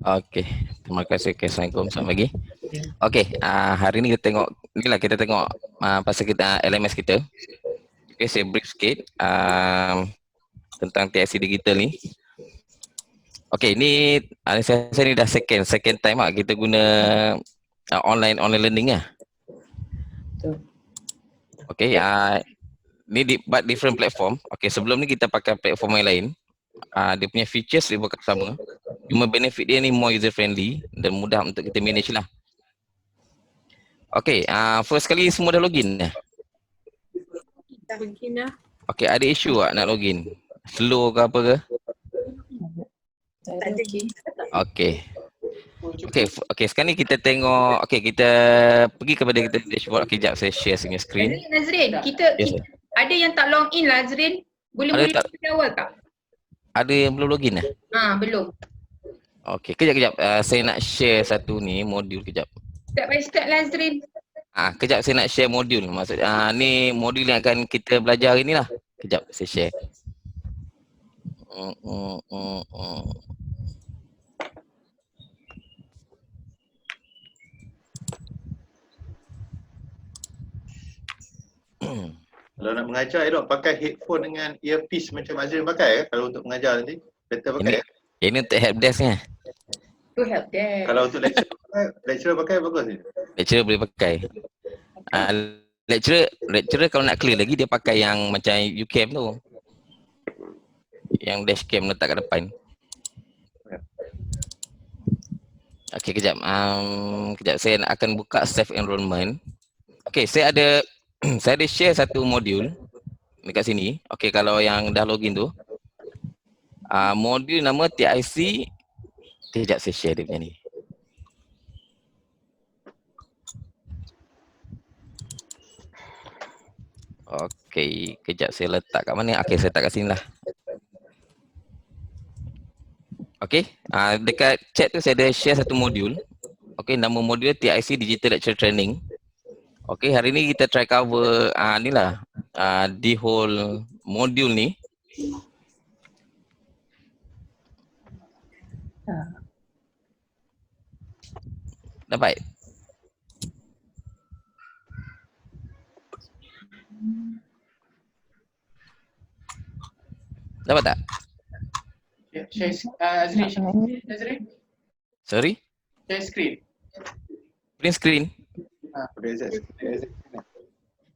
Okey, terima kasih. Okay, Assalamualaikum, selamat pagi. Okey, hari ni kita tengok pasal kita LMS kita. Okey, saya brief sikit tentang TIC digital ni. Okey, ni saya ni dah second time kita guna online learning lah. Okey, ni but different platform. Okey, sebelum ni kita pakai platform yang lain. Dia punya features dia bukan sama. Cuma benefit dia ni more user friendly dan mudah untuk kita manage lah. Okey, first kali semua dah login dah? Dah login dah. Okey, ada isu tak nak login? Slow ke apa ke? Tak ada lagi. Okey. Okey, sekarang ni kita tengok, kita pergi kepada kita dashboard. Okey, jap saya share screen. Nazrin, kita Yes, sir. ada yang tak log in lah Nazrin. Boleh Ada mula tak? dari awal tak? Ada yang belum login dah? Belum. Okey, kejap. Saya nak share satu ni modul kejap. Step by step lah Nazrin. Kejap saya nak share modul. Maksud ni modul yang akan kita belajar hari ni lah. Kejap saya share. Kalau nak mengajar, Dok, pakai headphone dengan earpiece macam Azrin pakai kalau untuk mengajar nanti. Better pakai. Ini untuk helpdesk ni. To help them. Kalau untuk lecturer pakai bagus ni. Lecturer boleh pakai. Lecturer kalau nak clear lagi dia pakai yang macam UCam tu. Yang dashcam letak kat depan. Okey, kejap. Kejap saya akan buka self enrollment. Okey, saya ada share satu modul dekat sini. Okey, kalau yang dah login tu. Modul nama TIC. Kejap saya share dia punya ni. Okey, kejap saya letak kat mana? Okey, saya letak kat sini lah. Okey, dekat chat tu saya ada share satu modul. Okey, nama modul TIC Digital Lecture Training. Okey, hari ni kita try cover ni lah. The whole modul ni. Dapat? Dapat tak? Nazrin. Sorry? Share screen. Print screen?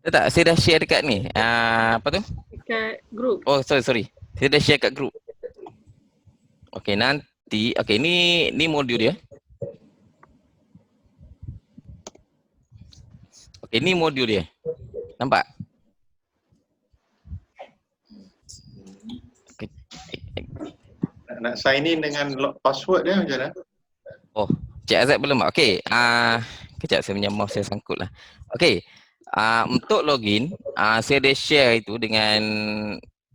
Tak, saya dah share dekat ni. Apa tu? Dekat group. Oh, sorry. Saya dah share kat group. Okey, nanti. Okey, ni modul dia. Okey, ni modul dia. Nampak? Okay. Nak sign in dengan password dia macam mana? Oh, Cik Azad belum? Okey, kejap saya punya mouse saya sangkut lah. Okey, untuk login, saya ada share itu dengan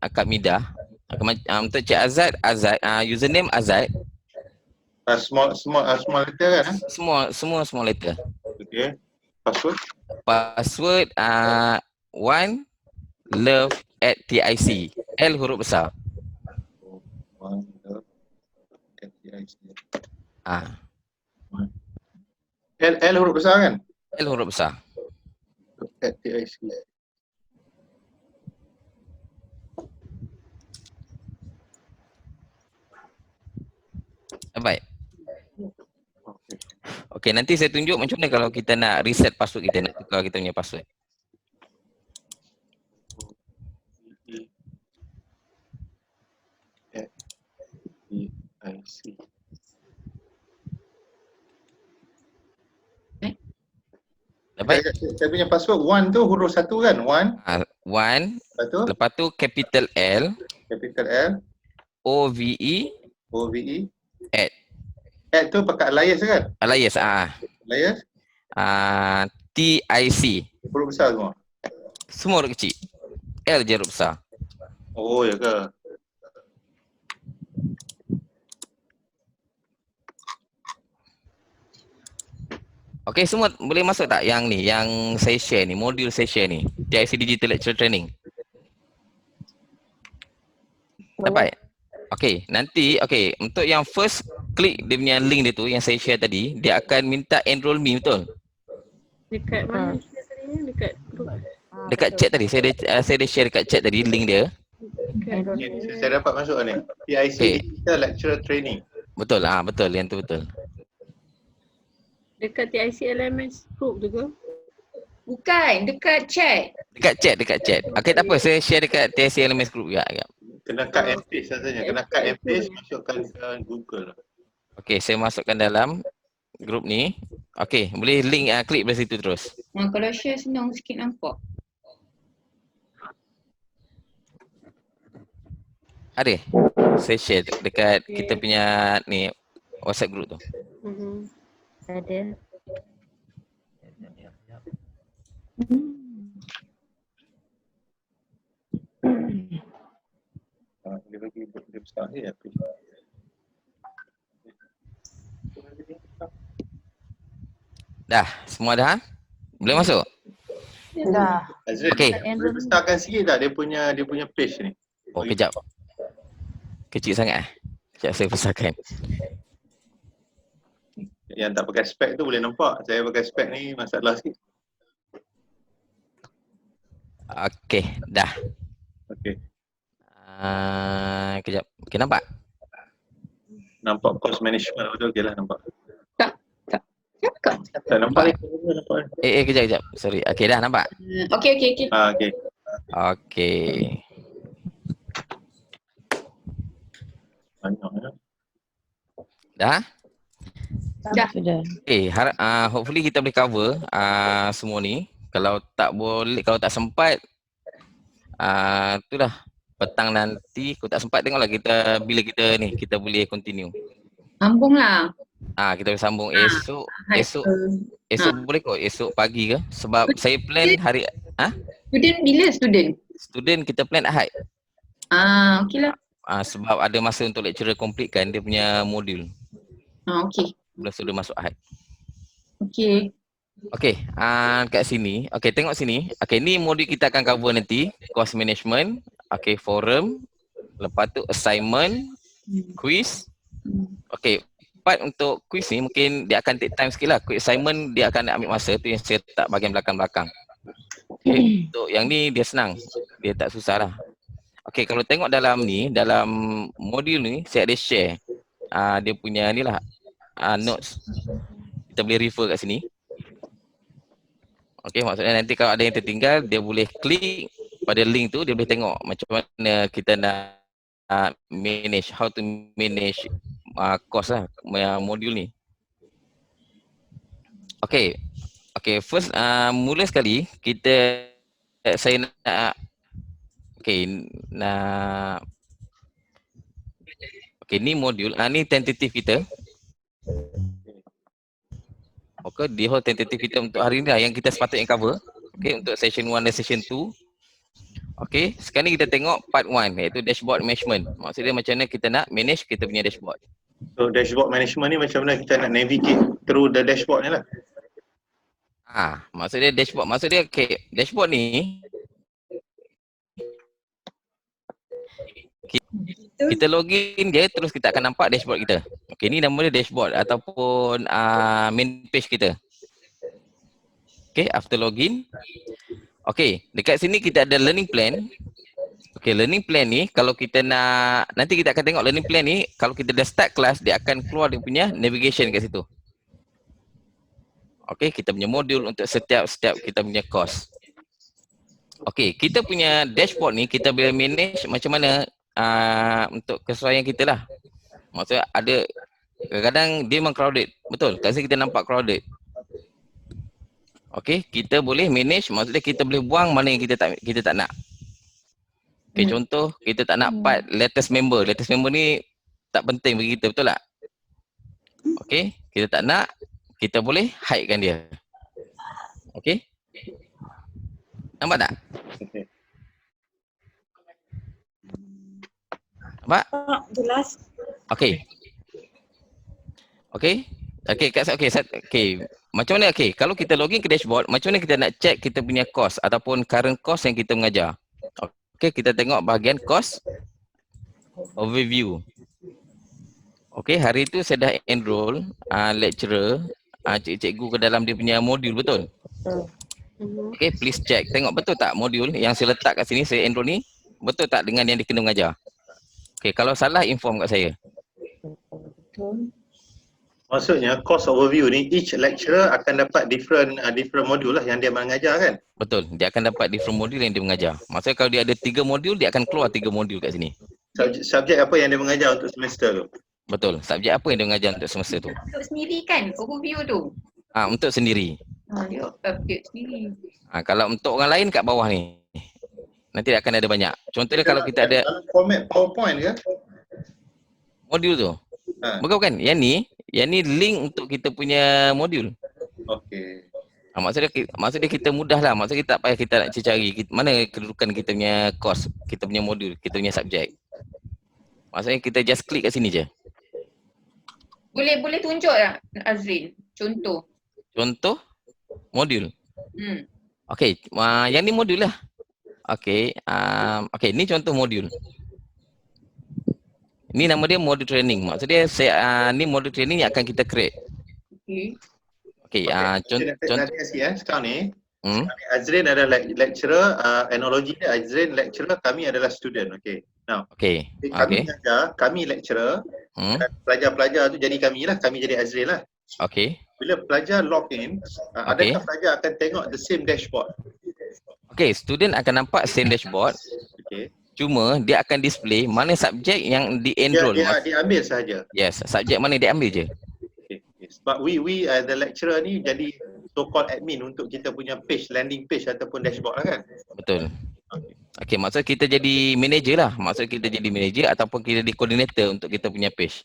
Kak Midah. Untuk Cik Azad, username Azad. Small letter kan? Semua small letter. Okey. Password one love at TIC. L huruf besar. One love at TIC. L huruf besar kan? L huruf besar. At TIC. Baik. Okey, nanti saya tunjuk macam mana kalau kita nak reset password kita, nak tukar kita punya password. TIC. Dapat? Saya punya password one tu huruf satu kan? One. Lepas tu capital L. Capital L. OVE. At tu pakai alias kan? Alias. Alias. TIC. Huruf besar semua? Semua huruf kecil. L je huruf besar. Oh, ya ke? Okey, semua boleh masuk tak yang ni, yang saya share ni, modul saya share ni, TIC Digital Lecture Training? Dapat? Okey, nanti untuk yang first klik dia punya link dia tu yang saya share tadi, dia akan minta enroll me, betul? Dekat mana share tadi ni? Dekat group. Dekat chat tadi, saya dah share dekat chat tadi link dia. Dekat Okay, saya dapat masuk ni. PIC Okay. Digital Lecturer Training. Betul, betul, yang tu betul. dekat TIC LMS group tu ke? Bukan, dekat chat. Dekat chat. Okay, tak apa, saya share dekat TSC LMS group juga. Kena cut and paste rasanya. Kena cut and paste, masukkan ke Google. Okay, saya masukkan dalam grup ni. Okay, boleh link, klik dari situ terus. Kalau share senang sikit nampak. Ada? Saya share dekat kita punya ni WhatsApp group tu. Ada. Dia bagi dia besar ni apa? Dah, semua dah? Boleh masuk? Dah. Azrin, Okey. boleh besarkan sikit tak dia punya page ni? Oh, kejap. Kecil sangat. Kejap saya besarkan. Yang tak pakai spek tu boleh nampak. Saya pakai spek ni masalah sikit. Okay, dah. Okey. Kejap. Okay, nampak? Nampak cost management betul okey lah nampak. Cakap. Tak nampak ni. Nampak ni. Kejap. Sorry. Okay, dah nampak? Okey. Okey. Okay. Banyak ya. Dah? Dah. Sudah. Hopefully kita boleh cover semua ni. Kalau tak boleh, kalau tak sempat, itulah petang nanti kalau tak sempat tengoklah kita bila kita boleh continue. Sambung lah. Kita boleh sambung esok boleh kot, esok pagi ke? Sebab saya plan hari Student bila student? student kita plan Ahad. Okey lah. Sebab ada masa untuk lecturer completekan dia punya modul. Okey. Belum sudah masuk Ahad. Okey. Okey, kat sini. Okey, tengok sini. Okey, ni modul kita akan cover nanti, course management, okey, forum, lepas tu assignment, quiz. Okey, part untuk quiz ni mungkin dia akan take time sikit lah. Quiz assignment dia akan ambil masa, tu yang saya tak bahagian belakang-belakang. Okey, untuk yang ni dia senang. Dia tak susah lah. Okey, kalau tengok dalam ni, dalam modul ni saya ada share dia punya ni lah, notes. Kita boleh refer kat sini. Okey, maksudnya nanti kalau ada yang tertinggal, dia boleh klik pada link tu, dia boleh tengok macam mana kita nak manage, how to manage course lah, modul ni. Okey, first mula sekali saya nak ni modul, ni tentatif kita. Okay, di whole tentatif kita untuk hari ni lah yang kita sepatutnya cover. Okay, untuk session 1 dan session 2. Okay, sekarang ni kita tengok part 1 iaitu dashboard management. Maksudnya macam mana kita nak manage kita punya dashboard. So dashboard management ni macam mana kita nak navigate through the dashboard ni lah. Maksudnya dashboard. Maksudnya dashboard ni kita login je terus kita akan nampak dashboard kita. Okey, ni nama dia dashboard ataupun main page kita. Okey, after login. Okey, dekat sini kita ada learning plan. Okey, learning plan ni kalau kita nak, nanti kita akan tengok learning plan ni kalau kita dah start kelas dia akan keluar dia punya navigation kat situ. Okey, kita punya modul untuk setiap kita punya course. Okey, kita punya dashboard ni kita boleh manage macam mana untuk kesesuaian kita lah. Maksudnya ada kadang-kadang dia memang crowded. Betul, kat sini kita nampak crowded. Okey, kita boleh manage, maksudnya kita boleh buang mana yang kita tak nak. Okey, contoh kita tak nak part latest member. Latest member ni tak penting bagi kita, betul tak? Okey, kita tak nak, kita boleh hidekan dia. Okey? Nampak tak? Okay. Nampak? Jelas. Okey. Okey. Macam mana kalau kita login ke dashboard, macam mana kita nak check kita punya course ataupun current course yang kita mengajar. Okey, kita tengok bahagian course overview. Okey, hari tu saya dah enroll lecturer, cikgu ke dalam dia punya modul, betul? Okey, please check. Tengok betul tak modul yang saya letak kat sini, saya enroll ni, betul tak dengan yang dia kena mengajar? Okey, kalau salah inform kat saya. Maksudnya course overview ni each lecturer akan dapat different modul lah yang dia mengajar kan? Betul, dia akan dapat different modul yang dia mengajar. Maksudnya kalau dia ada 3 modul, dia akan keluar 3 modul kat sini. Subjek apa yang dia mengajar untuk semester tu? Betul, subjek apa yang dia mengajar untuk semester tu? Untuk sendiri kan overview tu. Untuk sendiri. Dia update sendiri. Kalau untuk orang lain kat bawah ni, nanti akan ada banyak. Contohnya kalau kita ada Dalam format PowerPoint ke? modul tu. Bukan, yang ni link untuk kita punya modul. Okey. Maksudnya kita mudah lah. Maksudnya kita tak payah kita nak cari mana kedudukan kita punya course, kita punya modul, kita punya subjek. Maksudnya kita just klik kat sini je. Boleh tunjuk tak Azrin? Contoh. Contoh modul. Okey, yang ni modul lah. Okey, ni contoh modul. Ni nama dia modul training. Maksudnya ni modul training yang akan kita create. Okey, contoh Sekarang ni Azrin adalah lecturer, analogi dia Azrin lecturer, kami adalah student. Okey. Now, kami mengajar, kami lecturer, pelajar-pelajar tu jadi kami lah, kami jadi Azrin lah. Okey. Bila pelajar log in, adakah pelajar akan tengok the same dashboard? Okey, student akan nampak same dashboard. Okey. Cuma dia akan display mana subjek yang di-enroll. Dia ambil sahaja. Yes, subjek mana dia ambil je. Okay. Sebab we the lecturer ni jadi so-called admin untuk kita punya page, landing page ataupun dashboard lah kan? Betul. Okey, maksud kita jadi manager lah. Maksud kita jadi manager ataupun kita jadi coordinator untuk kita punya page.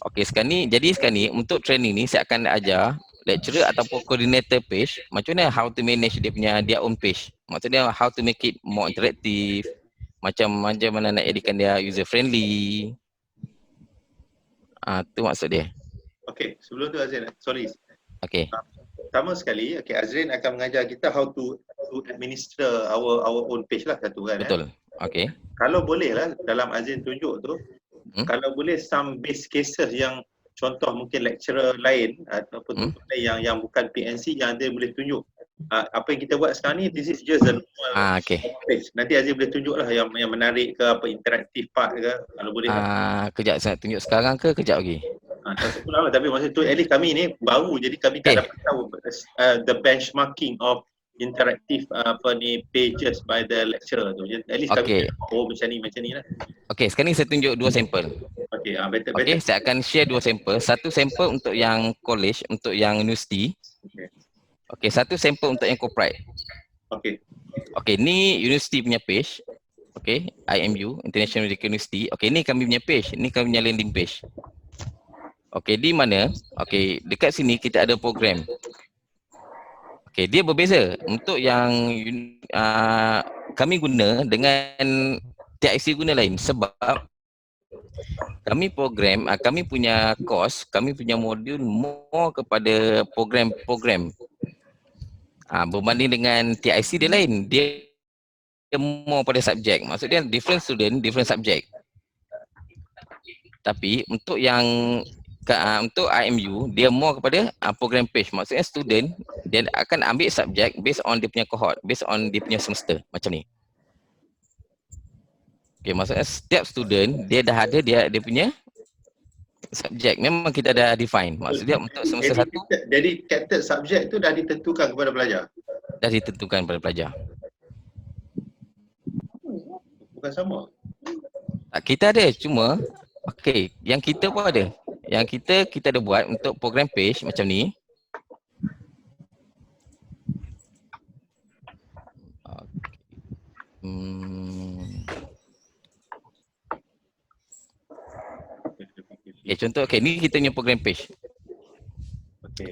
Okey, sekarang ni untuk training ni saya akan ajar lecturer ataupun coordinator page macam mana how to manage dia own page. Maksudnya how to make it more interactive, macam mana nak editkan dia user friendly. Tu maksud dia. Okey, sebelum tu Azrin, sorry. Okey. Pertama sekali, Azrin akan mengajar kita how to administer our own page lah satu kan. Betul. Okey. Kalau boleh lah dalam Azrin tunjuk tu, kalau boleh some base cases yang contoh mungkin lecturer lain ataupun yang bukan PNC yang dia boleh tunjuk. Apa yang kita buat sekarang ni, this is just a normal page. Nanti Azrin boleh tunjuk lah yang menarik ke, apa interaktif part ke, kalau boleh. Kejap saya tunjuk sekarang ke kejap lagi? Tak pulang lah, tapi maksud tu at least kami ni baru, jadi kami tak dapat tahu the benchmarking of interaktif pages by the lecturer tu. Jadi at least kami macam ni lah. Okey, sekarang ni saya tunjuk 2 sampel. Okey, better. Okey, saya akan share 2 sampel. Satu sampel untuk yang college, untuk yang universiti. Okey, satu sampel untuk yang corporate. Okey, ni universiti punya page. Okey, IMU, International Medical University. Okey, ni kami punya page, ni kami punya landing page. Okey, di mana? Okey, dekat sini kita ada program. Okey, dia berbeza. Untuk yang kami guna dengan TIC guna lain sebab kami program, kami punya course, kami punya modul more kepada program-program. Berbanding dengan TIC dia lain. Dia more pada subjek. Maksudnya different student, different subject. Tapi untuk yang untuk IMU, dia more kepada program page. Maksudnya student, dia akan ambil subjek based on dia punya cohort, based on dia punya semester. Macam ni. Okay, maksudnya setiap student, dia dah ada dia punya subjek. Memang kita dah define. Maksudnya untuk semester 1. Jadi catered subjek tu dah ditentukan kepada pelajar? Dah ditentukan kepada pelajar. Bukan sama? Kita ada, cuma okey, yang kita pun ada. Yang kita ada buat untuk program page macam ni. Contoh, ni kita punya program page.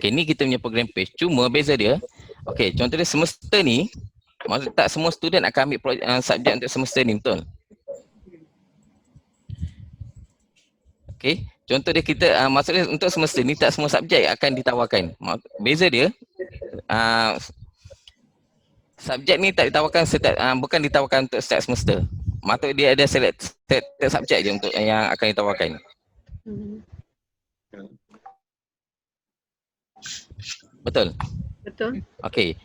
Ni kita punya program page. Cuma beza dia, contoh dia semester ni, maksud tak semua student akan ambil subjek untuk semester ni, betul? Contoh dia maksudnya untuk semester ni tak semua subjek akan ditawarkan. Beza dia, subjek ni tak ditawarkan bukan ditawarkan untuk setiap semester. Maksud dia ada selected subjek je untuk yang akan ditawarkan. Betul? Betul. Okey.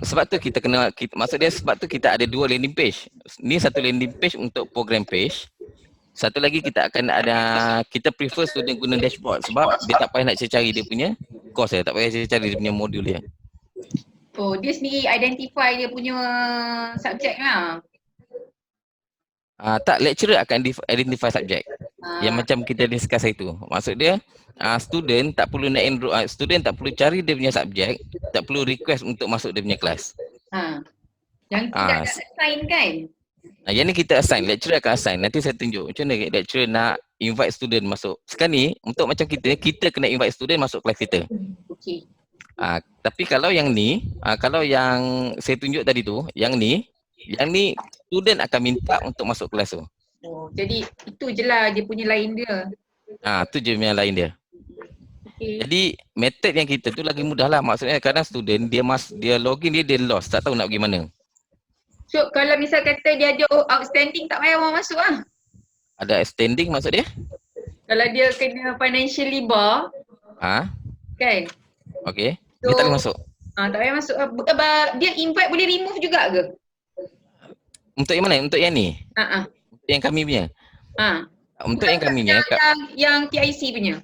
Sebab tu kita kena, maksud dia sebab tu kita ada dua landing page. Ni satu landing page untuk program page. Satu lagi kita akan ada, kita prefer student guna dashboard sebab dia tak payah nak cari dia punya course dia, tak payah cari dia punya modul dia. Oh, dia sendiri identify dia punya subjek lah. Tak, lecturer akan identify subjek. Yang Ah, macam kita discuss itu. Maksud dia student tak perlu nak enroll, student tak perlu cari dia punya subjek, tak perlu request untuk masuk dia punya kelas. Yang tu dah assign kan? Yang ni kita assign, lecturer akan assign. Nanti saya tunjuk macam mana lecturer nak invite student masuk. Sekarang ni untuk macam kita kena invite student masuk kelas kita. Okey. Tapi kalau yang ni, kalau yang saya tunjuk tadi tu, yang ni student akan minta untuk masuk kelas tu. Oh, jadi itu je lah dia punya lain dia. Tu je yang lain dia. Okay. Jadi method yang kita tu lagi mudah lah. Maksudnya kadang student dia login dia lost, tak tahu nak pergi mana. So kalau misal kata dia ada outstanding tak payah orang masuk lah. Ada standing maksud dia? Kalau dia kena financially bar kan? Okey. So, Dia tak boleh masuk. Tak payah masuk. Dia invite boleh remove juga ke? Untuk yang mana? Untuk yang ni? Untuk yang kami punya? Untuk yang kami punya yang TIC punya?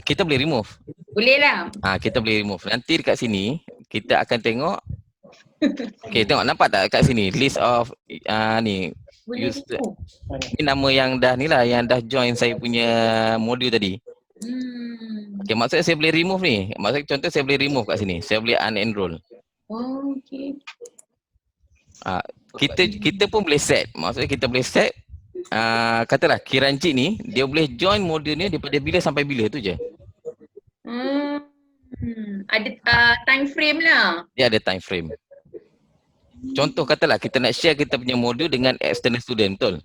Kita boleh remove. Boleh lah. Kita boleh remove. Nanti dekat sini kita akan tengok. Okey, tengok nampak tak kat sini list of ni Boleh user. remove. Ni nama yang dah ni lah, yang dah join saya punya modul tadi. Okey, maksudnya saya boleh remove ni. Maksudnya contoh saya boleh remove kat sini. Saya boleh unenroll. Oh, okey. Kita pun boleh set. Maksudnya kita boleh set katalah Kiranjit ni dia boleh join modul ni daripada bila sampai bila tu je. Ada time frame lah. Dia ada time frame. Contoh katalah kita nak share kita punya modul dengan external student, betul?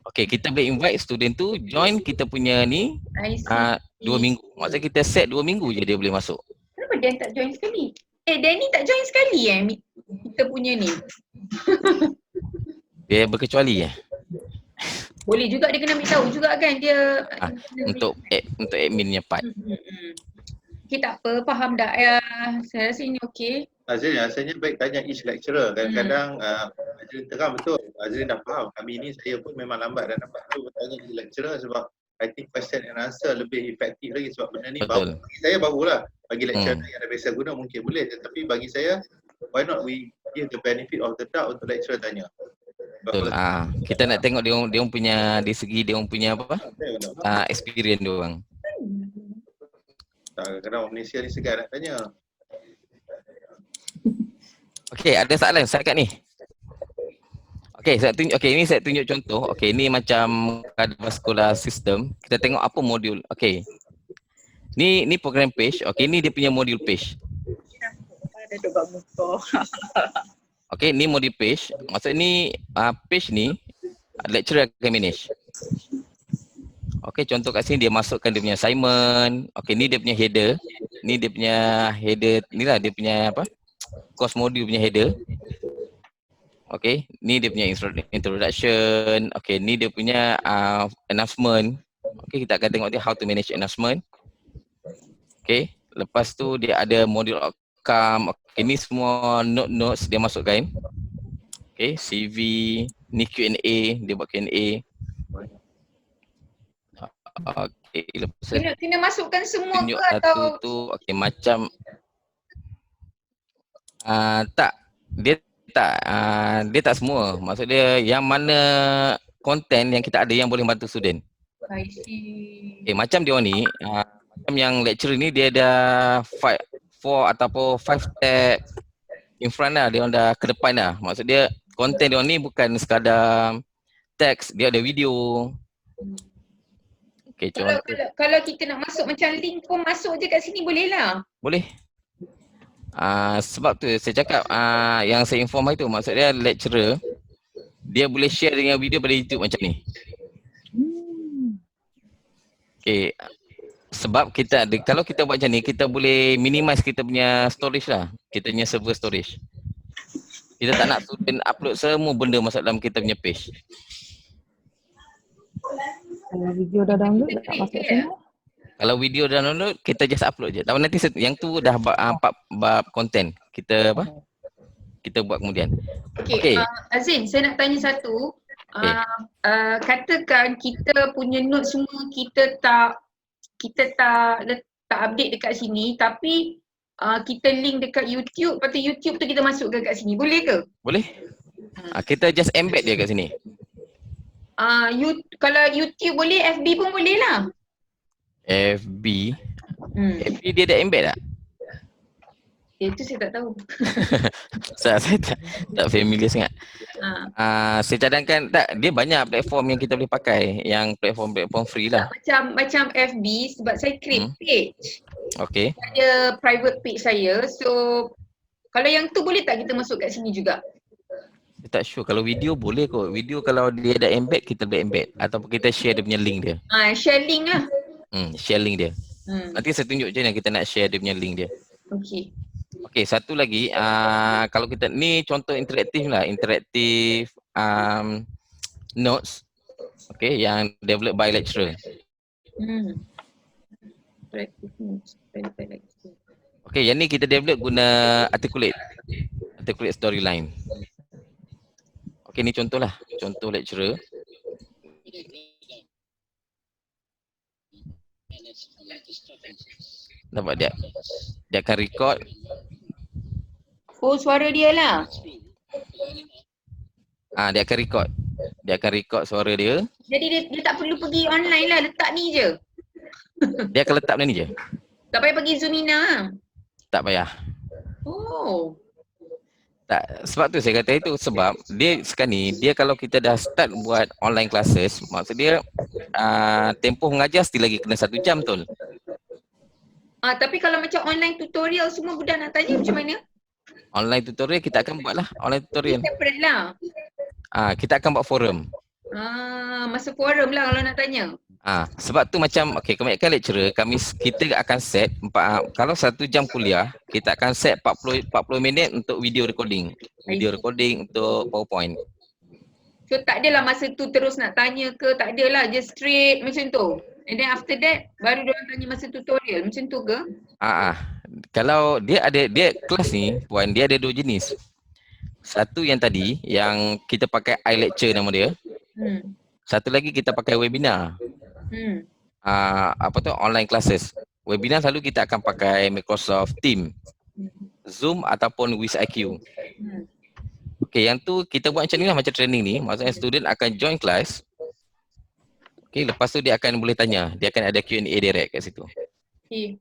Okey, kita boleh invite student tu join kita punya ni 2 minggu. Maksudnya kita set 2 minggu je dia boleh masuk. Kenapa Dan tak join sekali? Danny tak join sekali kita punya ni. Dia berkecuali ya. Boleh juga dia kena ambil tahu juga kan dia untuk adminnya part. Okay, tak apa, faham dah. Saya rasa ini okey. Azrin, rasanya baik tanya each lecturer. Kadang-kadang Azrin terang betul. Azrin dah faham. Kami ni saya pun memang lambat dan dapat tahu bertanya each lecturer sebab I think question and answer lebih efektif lagi sebab benda ni baru. Bagi saya barulah. Bagi lecturer yang dah biasa guna mungkin boleh. Tetapi bagi saya, why not we give the benefit of the doubt untuk lecturer tanya. Betul. Kita nak tengok dia punya dari segi dia punya apa? Experience dia orang. Kadang-kadang Malaysia ni segan nak tanya. Okey, ada soalan setakat ni. Okey, ini saya tunjuk contoh. Okey, ni macam cardiovascular system. Kita tengok apa modul. Okey. Ni program page. Okey, ni dia punya modul page. Ada dobak muka. Okey, ni modul page. Maksud ni page ni lecturer akan manage. Okey, contoh kat sini dia masukkan dia punya assignment. Okey, ni dia punya header. Ni dia punya header, inilah dia punya apa? Course module punya header. Okey, ni dia punya introduction. Okey, ni dia punya announcement. Okey, kita akan tengok dia how to manage announcement. Okey, lepas tu dia ada module outcome. Okey, ni semua notes dia masukkan. Okey, CV, ni Q&A, dia buat Q&A. Okey, lepas kena masukkan semua tunjuk ke atau tu okey macam tak dia tak semua. Maksud dia yang mana konten yang kita ada yang boleh bantu student. I see. Okay, macam dia ni macam yang lecturer ni dia ada 4 ataupun 5 tab in front lah, dia orang dah ke depan dah. Maksud dia konten dia ni bukan sekadar teks, dia ada video. Okay, kalau kita nak masuk macam link pun masuk je kat sini boleh lah. Boleh. Sebab tu saya cakap yang saya inform itu, maksud dia lecturer dia boleh share dengan video pada YouTube macam ni. Okay. Sebab kalau kita buat macam ni, kita boleh minimize kita punya storage lah. Kita punya server storage. Kita tak nak student upload semua benda masuk dalam kita punya page. Kalau video dah download tak masuk semua. Kalau video dah download, kita just upload je. Tapi nanti yang tu dah bab konten. Kita apa? Kita buat kemudian. Okey. Azin, saya nak tanya satu. Okay. Katakan kita punya note semua kita tak update dekat sini, tapi kita link dekat YouTube, lepas tu YouTube tu kita masukkan kat sini. Boleh ke? Boleh. Kita just embed dia kat sini. Kalau YouTube boleh, FB pun boleh lah. FB dia dah embed tak? Itu saya tak tahu. Saya tak familiar sangat. Saya cadangkan tak, dia banyak platform yang kita boleh pakai, yang platform free lah. Macam FB, sebab saya create page. Okay. Ada private page saya. So kalau yang tu boleh tak kita masuk kat sini juga? Saya tak sure. Kalau video boleh kot. Video kalau dia dah embed, kita boleh embed. Ataupun kita share dia punya link dia. Share link lah. Share link dia. Nanti saya tunjuk je yang kita nak share dia punya link dia. Okay. Okay, satu lagi, kalau kita ni contoh interaktif lah, interaktif notes, okay, yang developed by lecturer. Interaktif notes, by lecturer. Okay, yang ni kita develop guna articulate storyline. Okay, ni contoh lah, contoh lecturer. Nampak dia akan record. Oh, suara dia lah. Dia akan record suara dia. Jadi dia tak perlu pergi online lah, letak ni je. Dia akan letak benda ni je. Tak payah pergi Zoomina. Tak payah. Oh. Tak, sebab tu saya kata itu, sebab dia sekarang ni, dia kalau kita dah start buat online classes, maksud dia tempoh mengajar still lagi kena 1 jam tu. Tapi kalau macam online tutorial semua budak nak tanya macam mana? Online tutorial kita akan buat lah, online tutorial. Separate lah. Kita akan buat forum. Masa forum lah kalau nak tanya. Sebab tu macam, okay, kebanyakan lecturer, kita akan set, kalau 1 jam kuliah, kita akan set 40 minit untuk video recording. Video recording untuk PowerPoint. So tak adalah masa tu terus nak tanya ke, tak adalah, just straight macam tu. And then after that, baru diorang tanya masa tutorial, macam tu ke? Kalau dia kelas ni, Puan, dia ada 2 jenis. Satu yang tadi, yang kita pakai iLecture nama dia. Satu lagi kita pakai webinar. Online classes. Webinar selalu kita akan pakai Microsoft Teams, Zoom ataupun WizIQ. Okay, yang tu kita buat macam ni lah, macam training ni. Maksudnya student akan join kelas. Okay, lepas tu dia akan boleh tanya. Dia akan ada Q&A direct kat situ. Okay.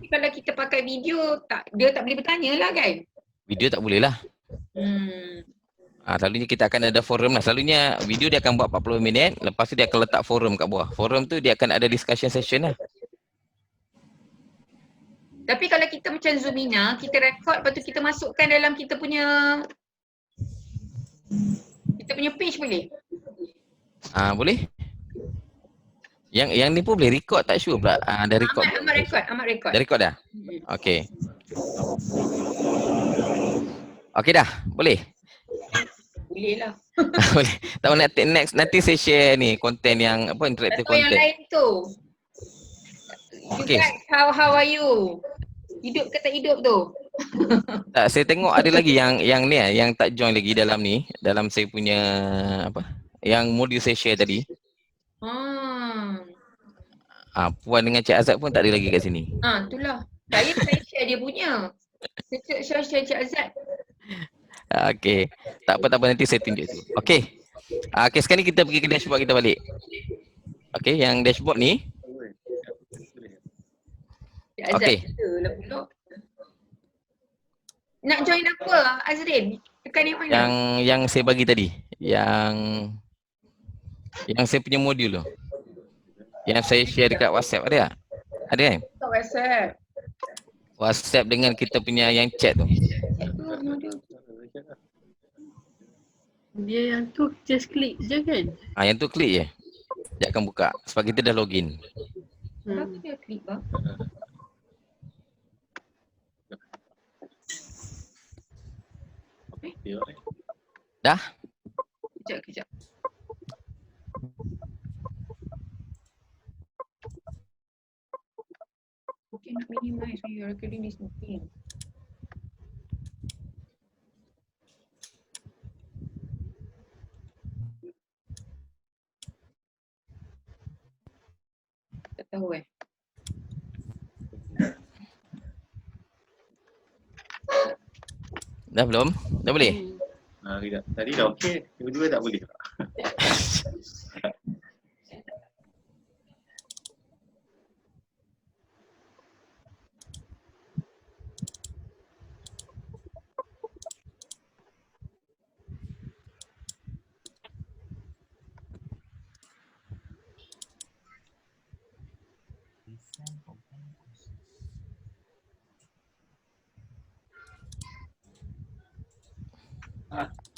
Kalau kita pakai video, dia tak boleh bertanya lah kan? Video tak boleh lah. Selalunya kita akan ada forum lah. Selalunya video dia akan buat 40 minit. Lepas tu dia akan letak forum kat bawah. Forum tu dia akan ada discussion session lah. Tapi kalau kita macam Zoomina, kita record, lepas tu kita masukkan dalam kita punya page boleh? Boleh. Yang ni pun boleh record, tak sure pula. Dah record. Amat record. Dah record dah? Okay. Okay dah, boleh? Boleh lah. Boleh. Tak nak nanti saya share ni konten yang interaktif Atau yang konten. lain tu. Okay. You guys, how are you? Hidup ke tak hidup tu? Tak, saya tengok ada lagi yang ni yang tak join lagi dalam ni, dalam saya punya yang modul saya share tadi. Puan dengan Cik Azad pun tak ada lagi kat sini. Itulah. Saya share dia punya. Saya share Cik Azad. Okay. Tak apa nanti saya tunjuk tu. Okay. Okay, sekarang ni kita pergi ke dashboard kita balik. Okay, yang dashboard ni. Cik Azad Okay. lah pula. Nak join apa Azrin? Tekan yang mana? Yang saya bagi tadi. Yang saya punya modul tu. Yang saya share dekat WhatsApp ada tak? Ada kan? Tak WhatsApp. WhatsApp dengan kita punya yang chat tu. Dia yang tu just klik je kan? Yang tu klik je. Dia akan buka. Sebab kita dah login. Kenapa dia klik lah? Tengok Dah? Kejap. Okay, nak minimize when you're recording this meeting. Tak tahu Dah belum? Dah boleh? kejap. Tadi dah okey, tiba-tiba tak boleh.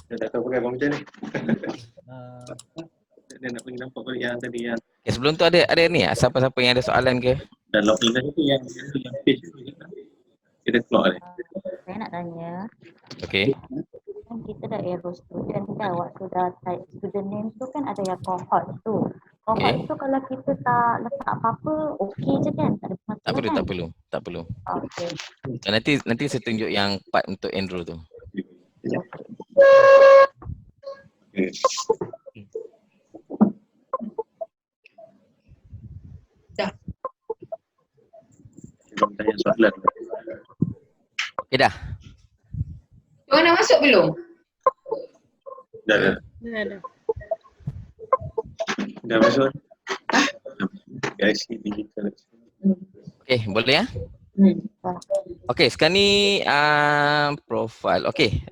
Dia tak tahu pakai komputer ni. Dia nak pergi nampak balik yang tadi yang Okay, sebelum tu ada ni siapa-siapa yang ada soalan ke? dah login tadi tu yang page tu. Kita keluar ni. Saya nak tanya, Okay. kan kita dah enroll student kan, waktu dah type student name tu kan ada yang cohort tu. Cohort Okay. tu kalau kita tak letak apa-apa, okey je kan? Tak ada masalah Tak perlu, kan? tak perlu. Okey. Nanti saya tunjuk yang part untuk enroll tu. Okay. Dah. Kita tanya soalan. Okay dah? Orang nak masuk belum? Dah. Dah. Dah masuk. Guys, digital. Okay, boleh ya? Okay, sekarang ni profile. Okay.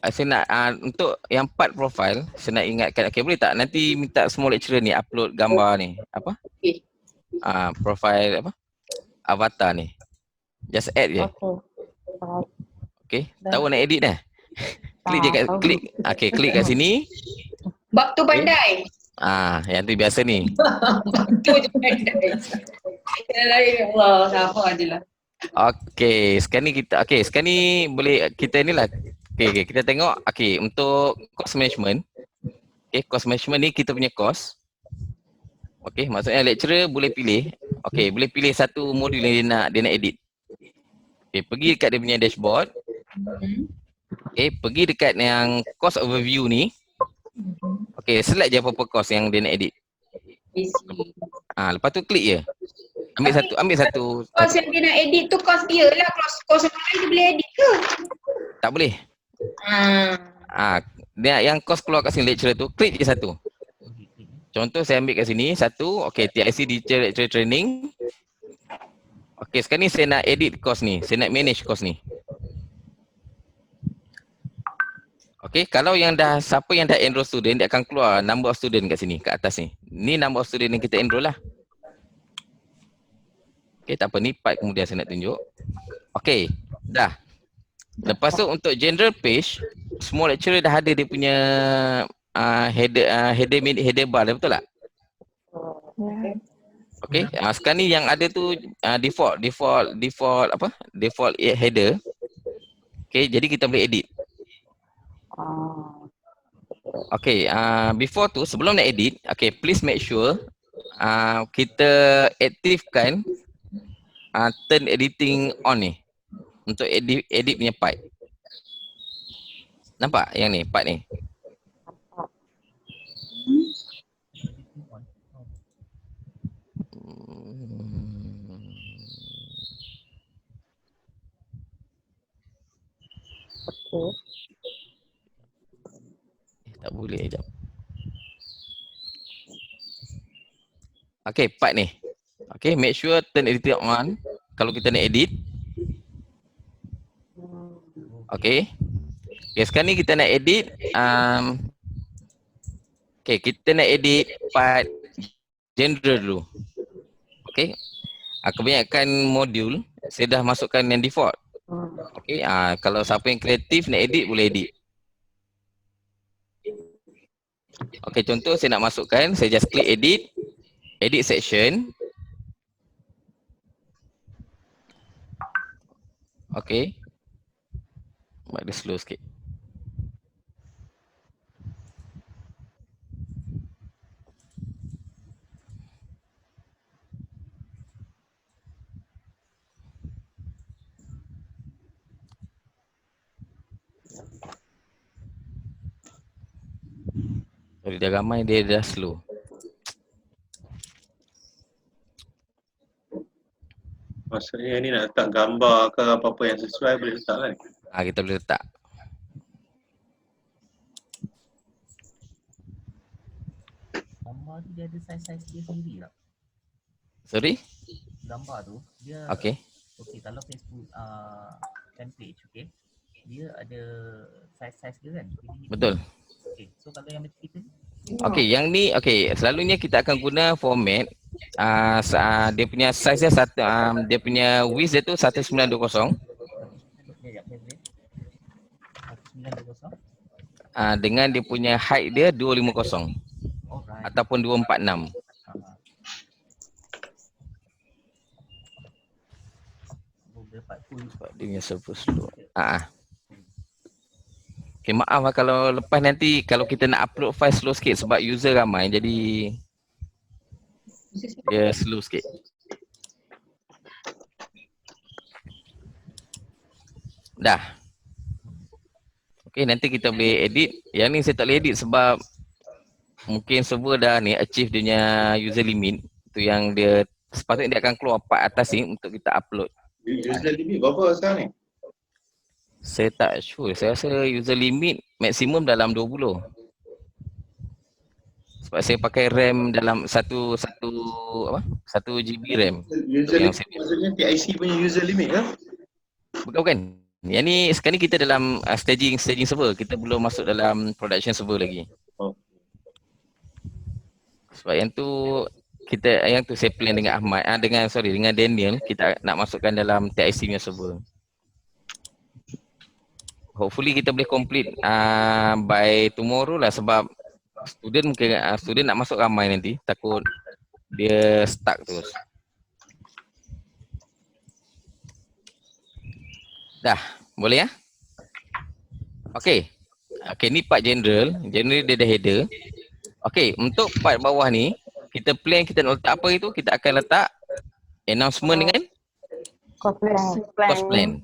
Saya nak untuk yang part profile, saya nak ingatkan. Okay, boleh tak nanti minta semua lecturer ni upload gambar ni. Apa? Okay. Profile apa? Avatar ni. Just add je. Okey. Baik. Okay. Tahu nak edit dah? Klik je kat Tahu. klik. Okay, klik kat sini. Bab tu pandai. Yang tu biasa ni. Tu je pandai. Ya Allah, sabar je lah. Okay, sekarang ni boleh kita ni lah. Okay, kita tengok. Okay, untuk course management. Okay, course management ni kita punya course. Okay, maksudnya lecturer boleh pilih. Okay, boleh pilih satu modul yang dia nak edit. Okay, pergi dekat dia punya dashboard. Okay, pergi dekat yang course overview ni. Okay, select je apa-apa course yang dia nak edit. Basic. Lepas tu klik je. Ambil satu. Kos yang dia nak edit tu kos dia lah. Kos yang lain dia boleh edit ke? Tak boleh. Dia yang course keluar kat sini lecturer tu, klik je satu. Contoh saya ambil kat sini satu, okey, TIC Teacher Lecturer Training. Okey, sekarang ni saya nak edit course ni, saya nak manage course ni. Okey, kalau yang siapa yang dah enroll student, dia akan keluar number of student kat sini, kat atas ni. Ni number of student yang kita enroll lah. Okey, tak apa, ni part kemudian saya nak tunjuk. Okey, dah. Lepas tu untuk general page, semua lecturer dah ada dia punya header bar, betul tak? Okey, sekarang ni yang ada tu default header. Okey, jadi kita boleh edit. Okey, before tu sebelum nak edit, okey, please make sure kita aktifkan turn editing on ni untuk edit punya part. Nampak yang ni, part ni? Tak boleh, sekejap. Okay, part ni. Okay, make sure turn editing on kalau kita nak edit. Okay. Okay, sekarang ni kita nak edit. Okay, kita nak edit part general dulu. Okay. Kebanyakan modul, saya dah masukkan yang default. Okay, kalau siapa yang kreatif nak edit, boleh edit. Okay, contoh saya nak masukkan, saya just klik edit. Edit section. Okay. Buat dia slow sikit. Kalau dia ramai dia dah slow. Maksudnya ni nak letak gambar ke apa-apa yang sesuai boleh letak kan? Kita boleh letak. Gambar tu dia ada saiz-saiz dia sendiri tak? Sorry? Gambar tu dia Okay. okey kalau Facebook template okey. Dia ada saiz-saiz dia kan? Betul. Okey. So kalau yang macam kita ni Okay, yang ni selalunya kita akan guna format dia punya size dia dia punya width dia tu 1920 sekejap boleh. 1920. dengan dia punya height dia 250 Alright. ataupun 246. Dapat full. Dia punya server slow. Okay, maaf lah kalau lepas nanti kalau kita nak upload file slow sikit sebab user ramai jadi dia slow sikit. Dah. Okay, nanti kita boleh edit. Yang ni saya tak boleh edit sebab mungkin server dah ni achieve dia punya user limit. Tu yang dia sepatutnya dia akan keluar part atas ni untuk kita upload. User limit berapa sekarang ni? Saya tak sure. Saya rasa user limit maksimum dalam 20. Sebab saya pakai RAM dalam 1 GB RAM. User Yang limit maksudnya TIC punya user limit ke? Bukan. Yang ni sekarang ni kita dalam staging server. Kita belum masuk dalam production server lagi. Oh. Sebab yang tu saya plan dengan Ahmad dengan Daniel kita nak masukkan dalam TIC punya server. Hopefully kita boleh complete by tomorrow lah sebab student nak masuk ramai nanti, takut dia stuck terus. Dah, boleh ya? Okey. Okey, ni part general dia dah header. Okey, untuk part bawah ni kita plan kita nak letak apa itu, kita akan letak announcement dengan Cost cost plan.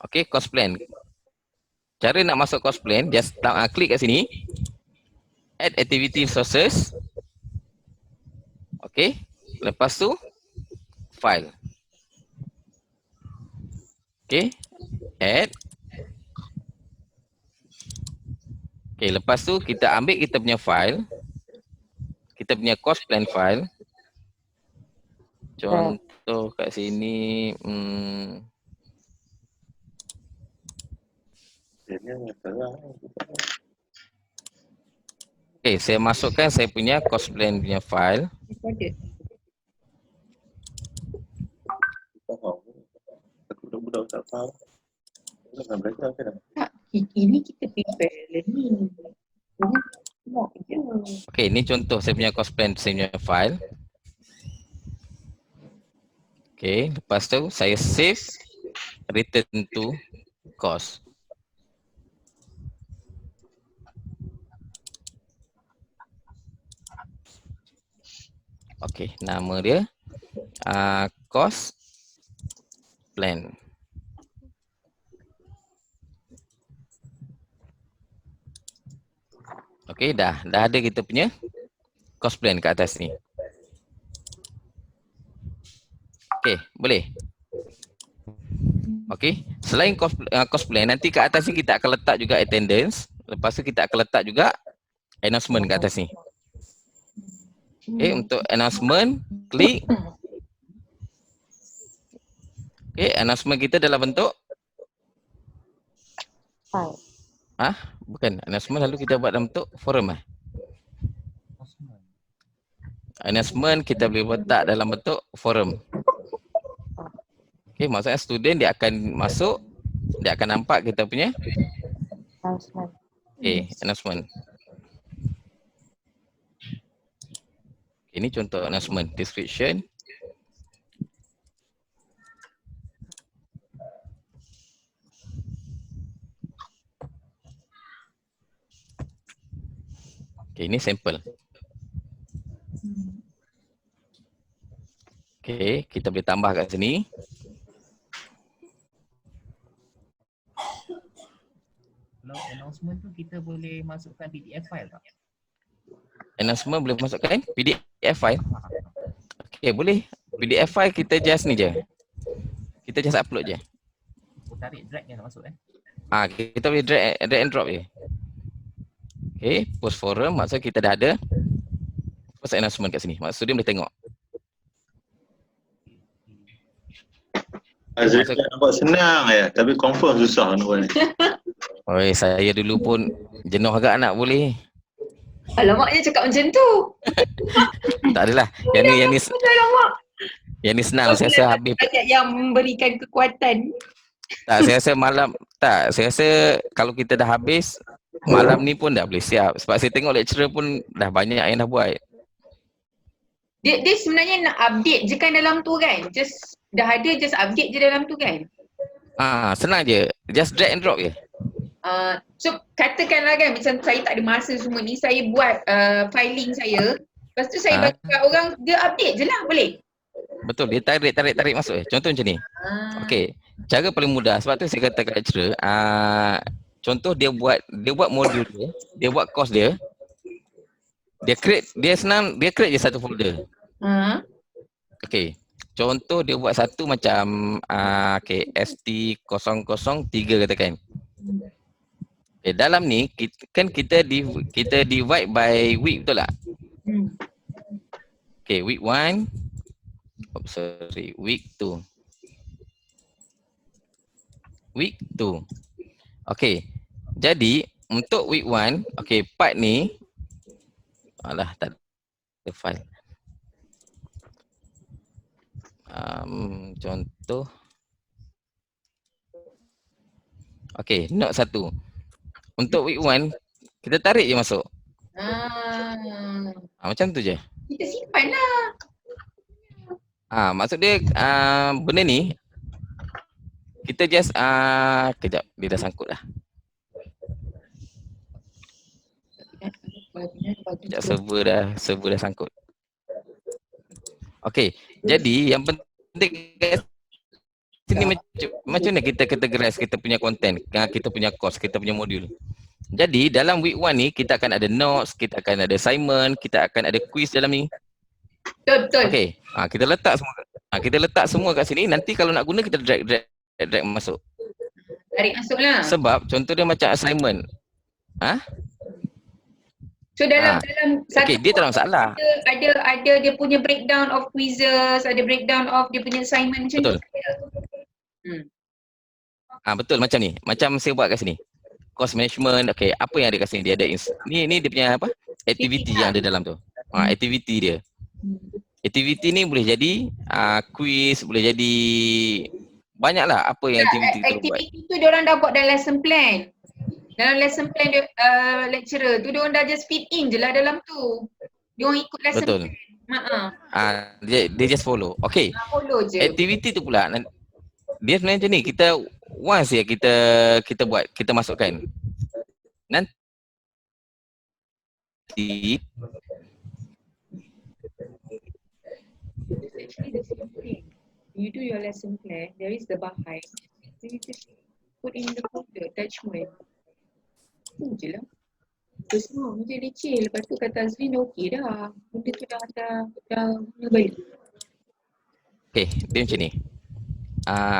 Okey, cost plan. Cara nak masuk cost plan, just klik kat sini. Add activity sources. Okey. Lepas tu file. Okey. Add. Okey, lepas tu kita ambil kita punya file. Kita punya cost plan file. Contoh kat sini okay, saya masukkan saya punya cost plan punya file. Aku budak-budak tak faham. Nak belajar ke dah? Tak, ini kita prepare learning. Tengok je. Okay, ni contoh saya punya cost plan saya punya file. Okay, lepas tu saya save return to cost. Okay, nama dia cost plan. Okay, dah ada kita punya cost plan kat atas ni. Okay, boleh. Okay, selain cost plan, nanti kat atas ni kita akan letak juga attendance. Lepas tu kita akan letak juga announcement kat atas ni. Okay, untuk announcement, klik. Okay, announcement kita dalam bentuk file. Bukan, announcement lalu kita buat dalam bentuk forum Announcement kita boleh letak dalam bentuk forum. Okay, maksudnya student dia akan masuk, dia akan nampak kita punya Announcement. okay, announcement. Okay, ini contoh announcement, description. Okay, ini sampel. Okay, kita boleh tambah kat sini. Kalau announcement tu kita boleh masukkan PDF file tak? Announcement boleh masukkan PDF file. Okay, boleh. PDF file kita just ni je. Kita just upload je. Aku tarik drag je nak masuk Kita boleh drag and drop je. Okay, post forum maksud kita dah ada post announcement kat sini. Maksud dia boleh tengok. Azri nampak senang ya, tapi confirm susah nak buat ni. Oi, saya dulu pun jenuh agak nak boleh. Alamaknya cakap macam tu. Tak adalah. Yang ni Alamak. yang ni senang. Saya rasa habis. Ayat yang memberikan kekuatan. Tak, saya rasa saya rasa kalau kita dah habis malam ni pun dah boleh siap. Sebab saya tengok lecturer pun dah banyak yang dah buat. Dia sebenarnya nak update je kan dalam tu kan. Dah ada just update je dalam tu kan. Senang je. Just drag and drop je. So katakanlah kan macam saya tak ada masa semua ni, saya buat filing saya. Lepas tu saya bagi kat orang, dia update je lah, boleh? Betul, dia tarik masuk. Contoh macam ni. Okey, cara paling mudah sebab tu saya kata kat lecturer, contoh dia buat modul dia, dia buat course dia. Dia create je satu folder. Okey. Contoh dia buat satu macam ST003 katakan. Okay, dalam ni kita divide by week, betul tak? Okay, week 1. Week 2. Week 2. Okay. Jadi untuk week 1, okay, part ni tak ada file. Contoh. Okay, note 1. Untuk week 1, kita tarik je masuk. Macam tu je. Kita simpan lah. Maksud dia benda ni kita just kejap, dia dah sangkut dah. Kejap, server dah sangkut. Okey, jadi yang penting kat sini macam mana kita categorize kita punya content, kita punya course, kita punya modul. Jadi dalam week 1 ni kita akan ada notes, kita akan ada assignment, kita akan ada quiz dalam ni. Betul. Okey, kita letak semua kat sini. Nanti kalau nak guna kita drag masuk. Tarik masuk lah. Sebab contoh dia macam assignment. So dalam satu dia tak ada masalah. Ada dia punya breakdown of quizzes, ada breakdown of dia punya assignment macam Betul. tu. Betul macam ni. Macam saya buat kat sini. Course management, okey, apa yang ada kat sini? Dia ada ni dia punya apa? Activity yang ada dalam tu. Activity dia. Activity ni boleh jadi quiz, boleh jadi banyaklah apa yang activity kita buat. Activity tu diorang dah buat dalam lesson plan. Dalam lesson plan dia, lecturer tu diorang dah just fit in je lah dalam tu. Diorang ikut lesson Betul. plan. Dia just follow. Okey. Follow je. Activity tu pula dia sebenarnya macam ni, kita once ya kita buat, kita masukkan. Nanti Actually the same thing. You do your lesson plan, there is the behind. So you just put in the folder, attachment. Tu je lah. Tu semua macam leceh. Lepas tu kata Azrin okey dah. Benda tu dah baik. okey, dia macam ni.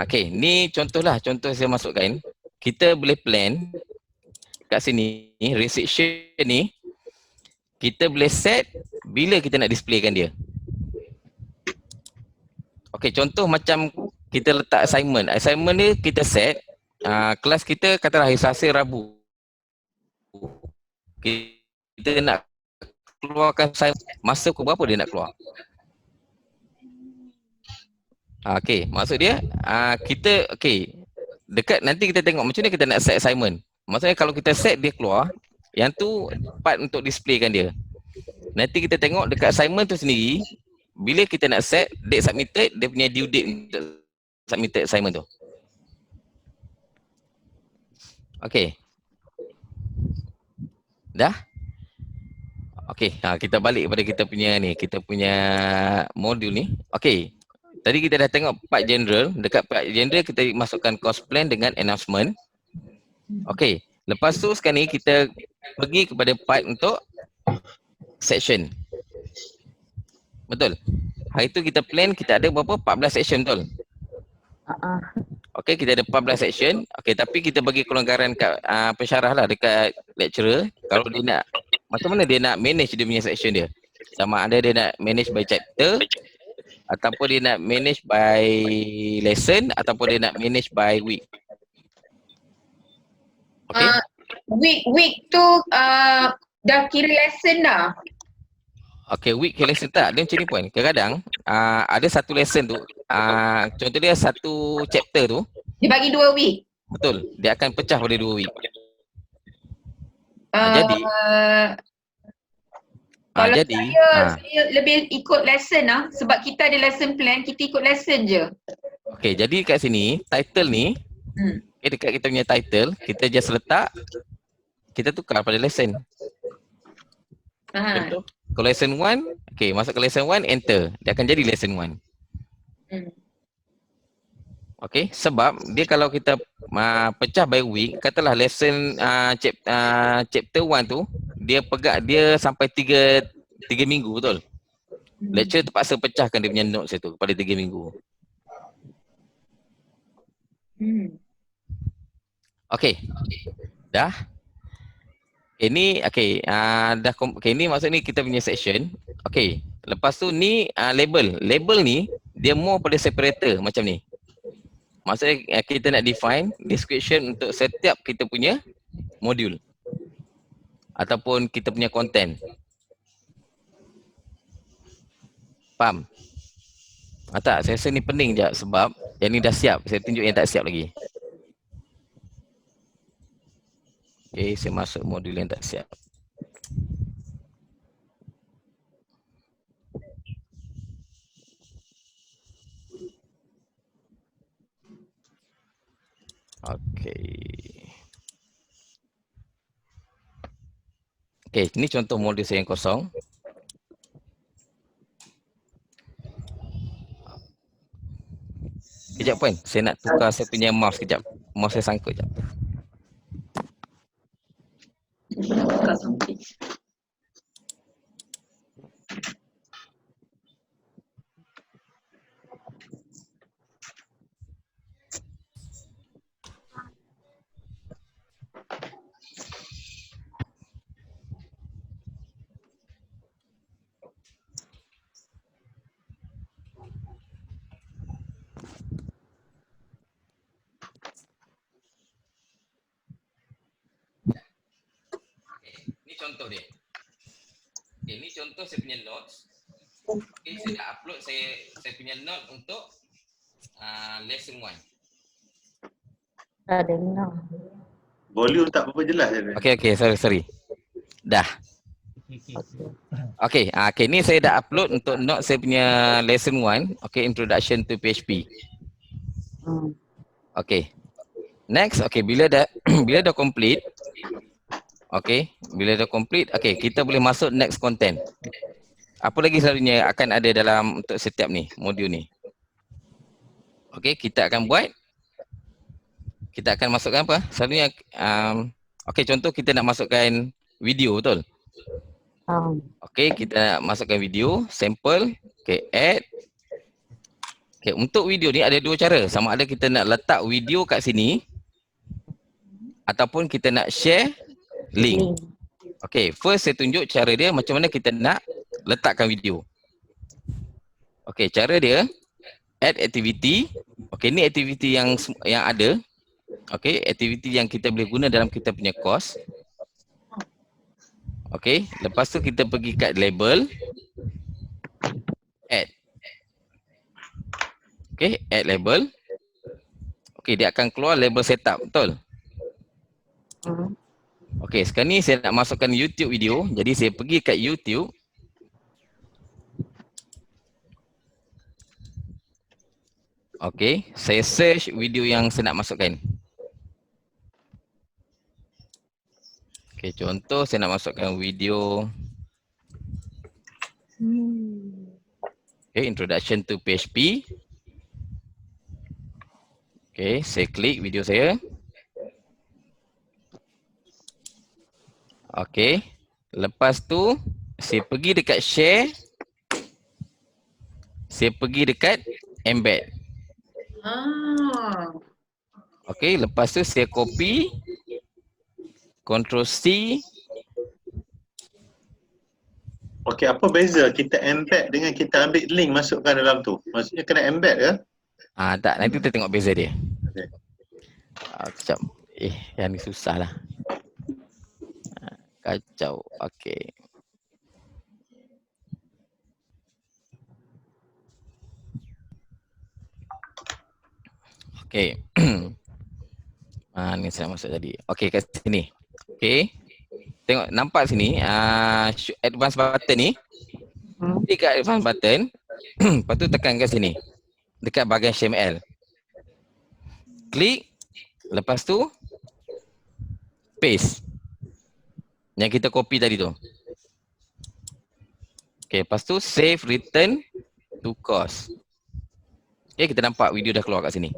Okey, ni contoh saya masukkan. Kita boleh plan kat sini, restriction ni kita boleh set bila kita nak displaykan dia. Okey, contoh macam kita letak assignment. Assignment ni kita set kelas kita katalah hari Selasa, Rabu. Kita nak keluarkan assignment, masa pukul berapa dia nak keluar. Okey, maksud dia kita dekat nanti kita tengok macam mana kita nak set assignment. Maksudnya kalau kita set dia keluar, yang tu part untuk displaykan dia. Nanti kita tengok dekat assignment tu sendiri, bila kita nak set date submitted, dia punya due date untuk submitted assignment tu. Okey. Dah? Okey, kita balik pada kita punya modul ni. Okey. Tadi kita dah tengok part general. Dekat part general kita masukkan course plan dengan announcement. Okey. Lepas tu sekarang ni kita pergi kepada part untuk section. Betul? Hari tu kita plan kita ada berapa? 14 section, betul? Okey, kita ada 14 section. Okey, tapi kita bagi kelonggaran kat pensyarah lah dekat lecturer. Kalau dia nak, macam mana dia nak manage dia punya section dia. Sama ada dia nak manage by chapter, ataupun dia nak manage by lesson, ataupun dia nak manage by week. Okey? Week tu dah kira lesson dah. Okey, week ke lesson tak? Dia macam ni pun. Kadang-kadang ada satu lesson tu, contoh dia satu chapter tu, Dia bagi 2 week. betul. Dia akan pecah pada 2 week. Uh, Jadi, kalau jadi, saya lebih ikut lesson lah. Sebab kita ada lesson plan, kita ikut lesson je. okey, jadi kat sini, title ni, okay, dekat kita punya title, kita just letak, kita tukar pada lesson. Contoh, kalau lesson 1, okey, masuk ke lesson 1, enter. Dia akan jadi lesson 1. Okey, sebab dia kalau kita pecah by week, katalah lesson chapter 1 tu, dia sampai 3 minggu, betul? Lecturer terpaksa pecahkan dia punya notes itu pada 3 minggu. Okey. Dah. Ini okey, dah okey, ni maksud ni kita punya section. Okey. Lepas tu ni label. Label ni dia more pada separator macam ni. Maksudnya kita nak define description untuk setiap kita punya modul ataupun kita punya content. Faham? Tak, saya rasa ni pening je sebab yang ni dah siap. Saya tunjuk yang tak siap lagi. Okay, saya masuk modul yang tak siap. Okay, ni contoh modul saya yang kosong. Kejap Puan, saya nak tukar saya punya mouse kejap. Mouse saya sangkut kejap. Buka sampai. Ni contoh dia. Okay, ni contoh saya punya notes. Okay, saya dah upload saya punya note untuk lesson 1. Dah dengar. Volume tak berapa jelas je. Okay, sorry. Dah. Okay, ni saya dah upload untuk note saya punya lesson 1. Okay, Introduction to PHP. Okay. Next, okay, bila dah bila dah complete, okay, okay, kita boleh masuk next content. Apa lagi selalunya akan ada dalam untuk setiap ni, modul ni. Okay, kita akan masukkan apa? Selalunya, okay, contoh kita nak masukkan video, betul? Okay, kita nak masukkan video, sample, okay, add. Okay, untuk video ni ada 2 cara. Sama ada kita nak letak video kat sini, ataupun kita nak share link. Okay, first saya tunjuk cara dia macam mana kita nak letakkan video. Okay, cara dia add activity. Okay, ni activity yang ada. Okay, activity yang kita boleh guna dalam kita punya course. Okay, lepas tu kita pergi kat label, add. Okay, add label. Okay, dia akan keluar label setup, betul? Okay, sekarang ni saya nak masukkan YouTube video. Jadi saya pergi kat YouTube. Okay, saya search video yang saya nak masukkan. Okay, contoh saya nak masukkan video. Okay, Introduction to PHP. Okay, saya klik video saya. Okey. Lepas tu saya pergi dekat share. Saya pergi dekat embed. Ah. Okey, lepas tu saya copy, Ctrl C. Okey, apa beza kita embed dengan kita ambil link masukkan dalam tu? Maksudnya kena embed ke? Tak, nanti kita tengok beza dia. Okey. Kejap. Yang ni susah lah. Kacau. Okey. Okey. Ni saya masuk tadi. Okey, kat sini. Okey. Tengok, nampak sini, advance button ni. Klik kat advance button. Lepas tu tekan kat sini. Dekat bahagian HTML. Klik. Lepas tu paste. Yang kita copy tadi tu. Okey, lepas tu save return to course. Okey, kita nampak video dah keluar kat sini.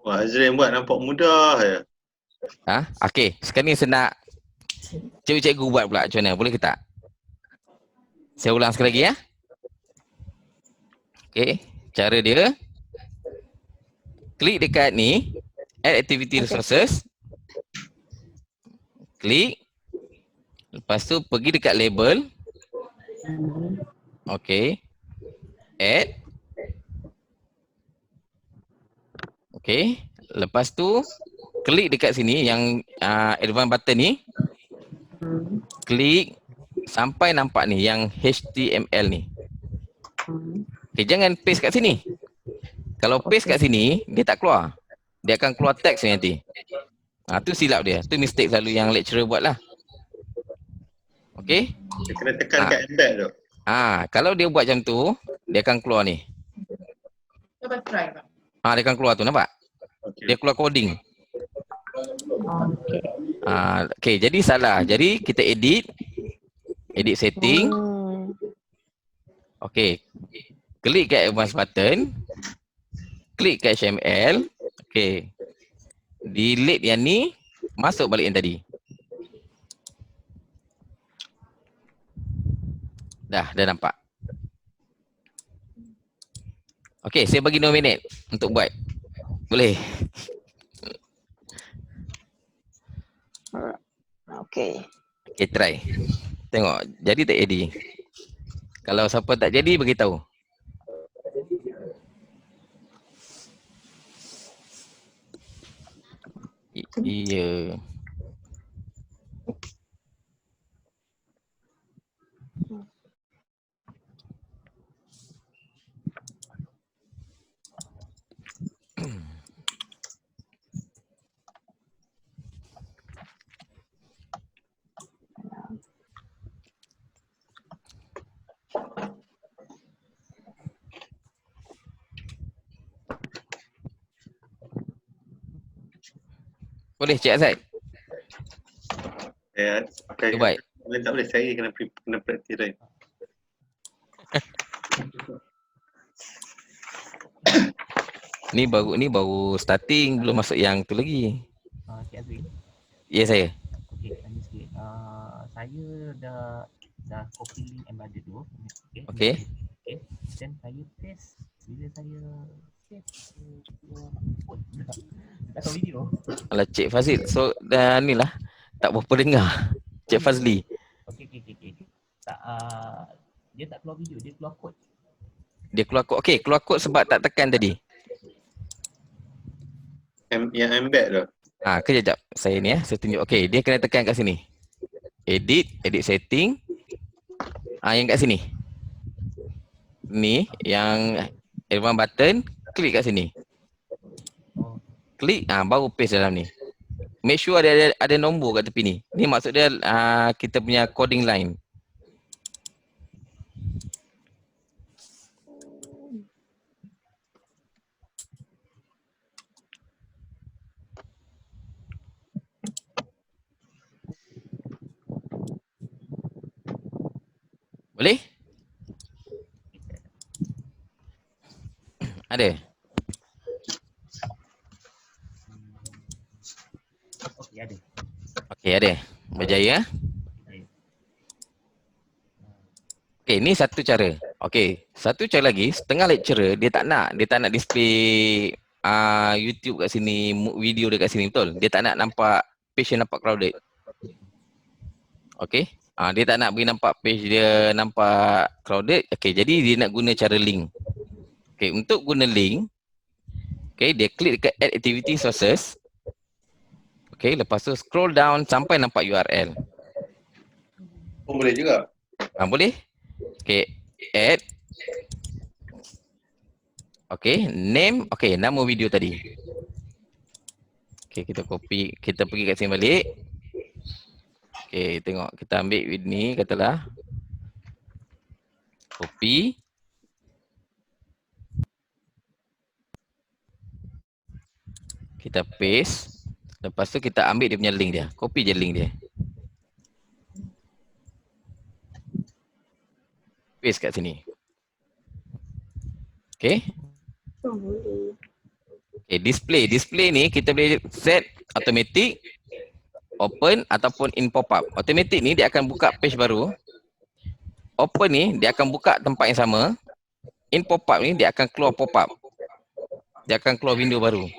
Wah, Azrin buat nampak mudah je. Okey, sekarang ni saya nak cikgu buat pula macam mana. Boleh ke tak? Saya ulang sekali lagi ya. Okey, cara dia klik dekat ni, add activity resources. Klik. Lepas tu pergi dekat label. Okey. Add. Okey. Lepas tu klik dekat sini yang advance button ni. Klik sampai nampak ni yang HTML ni. Okey, jangan paste kat sini. Kalau paste kat sini, dia tak keluar. Dia akan keluar teks nanti. Tu silap dia. Tu mistake selalu yang lecturer buat lah. Okey. Dia kena tekan kat embed tu. Kalau dia buat macam tu, dia akan keluar ni. Cuba try, Pak. Dia akan keluar tu, nampak? Okey. Dia keluar coding. Okey. Okey, jadi salah. Jadi kita edit setting. Okey. Klik kat advance button. Klik kat HTML. Okey. Delete yang ni, masuk balik yang tadi. Dah nampak. Okey, saya bagi 2 minit untuk buat. Boleh? Okay. Okey, try. Tengok, jadi tak jadi. Kalau siapa tak jadi, beritahu. Iya. Boleh, Cik Azad? Ya, okay. Baik. Tak boleh, saya kena praktis lain. Ni baru starting, belum masuk yang tu lagi. Cik Azrin. Ya, saya. Okey, tanya sikit. Saya dah copy link embed tu. Okey. Okey. Then saya paste bila saya save code dekat video. Alah, Cik Fazil. So, dah ni lah. Tak berapa dengar. Cik Fazli. Okey. Tak, dia tak keluar video, dia keluar kod. Dia keluar kod. Okey, keluar kod sebab tak tekan tadi. Yang embed tu. Kejap. Saya ni saya tunjuk. Okey, dia kena tekan kat sini. Edit setting. Yang kat sini. Ni, yang advance button, klik kat sini. Klik, baru paste dalam ni. Make sure ada nombor kat tepi ni. Ni maksud dia kita punya coding line. Boleh? Ada? Okey, ada. Okay, ada. Berjaya. Okay, ni satu cara. Okay, satu cara lagi, setengah lecturer dia tak nak display YouTube kat sini, video dekat sini, betul? Dia tak nak nampak page yang nampak crowded. Okay, dia tak nak bagi nampak page dia nampak crowded. Okay, jadi dia nak guna cara link. Okay, untuk guna link, okay, dia klik dekat add activity sources. Okay, lepas tu scroll down sampai nampak URL. Oh, boleh juga. Boleh? Okay, add. Okay, name. Okay, nama video tadi. Okay, kita copy. Kita pergi kat sini balik. Okay, tengok. Kita ambil ni, katalah. Copy. Kita paste. Lepas tu kita ambil dia punya link dia. Copy je link dia. Paste kat sini. Okay. Okay, display. Display ni kita boleh set automatic, open ataupun in pop-up. Automatic ni dia akan buka page baru. Open ni dia akan buka tempat yang sama. In pop-up ni dia akan keluar pop-up. Dia akan keluar window baru.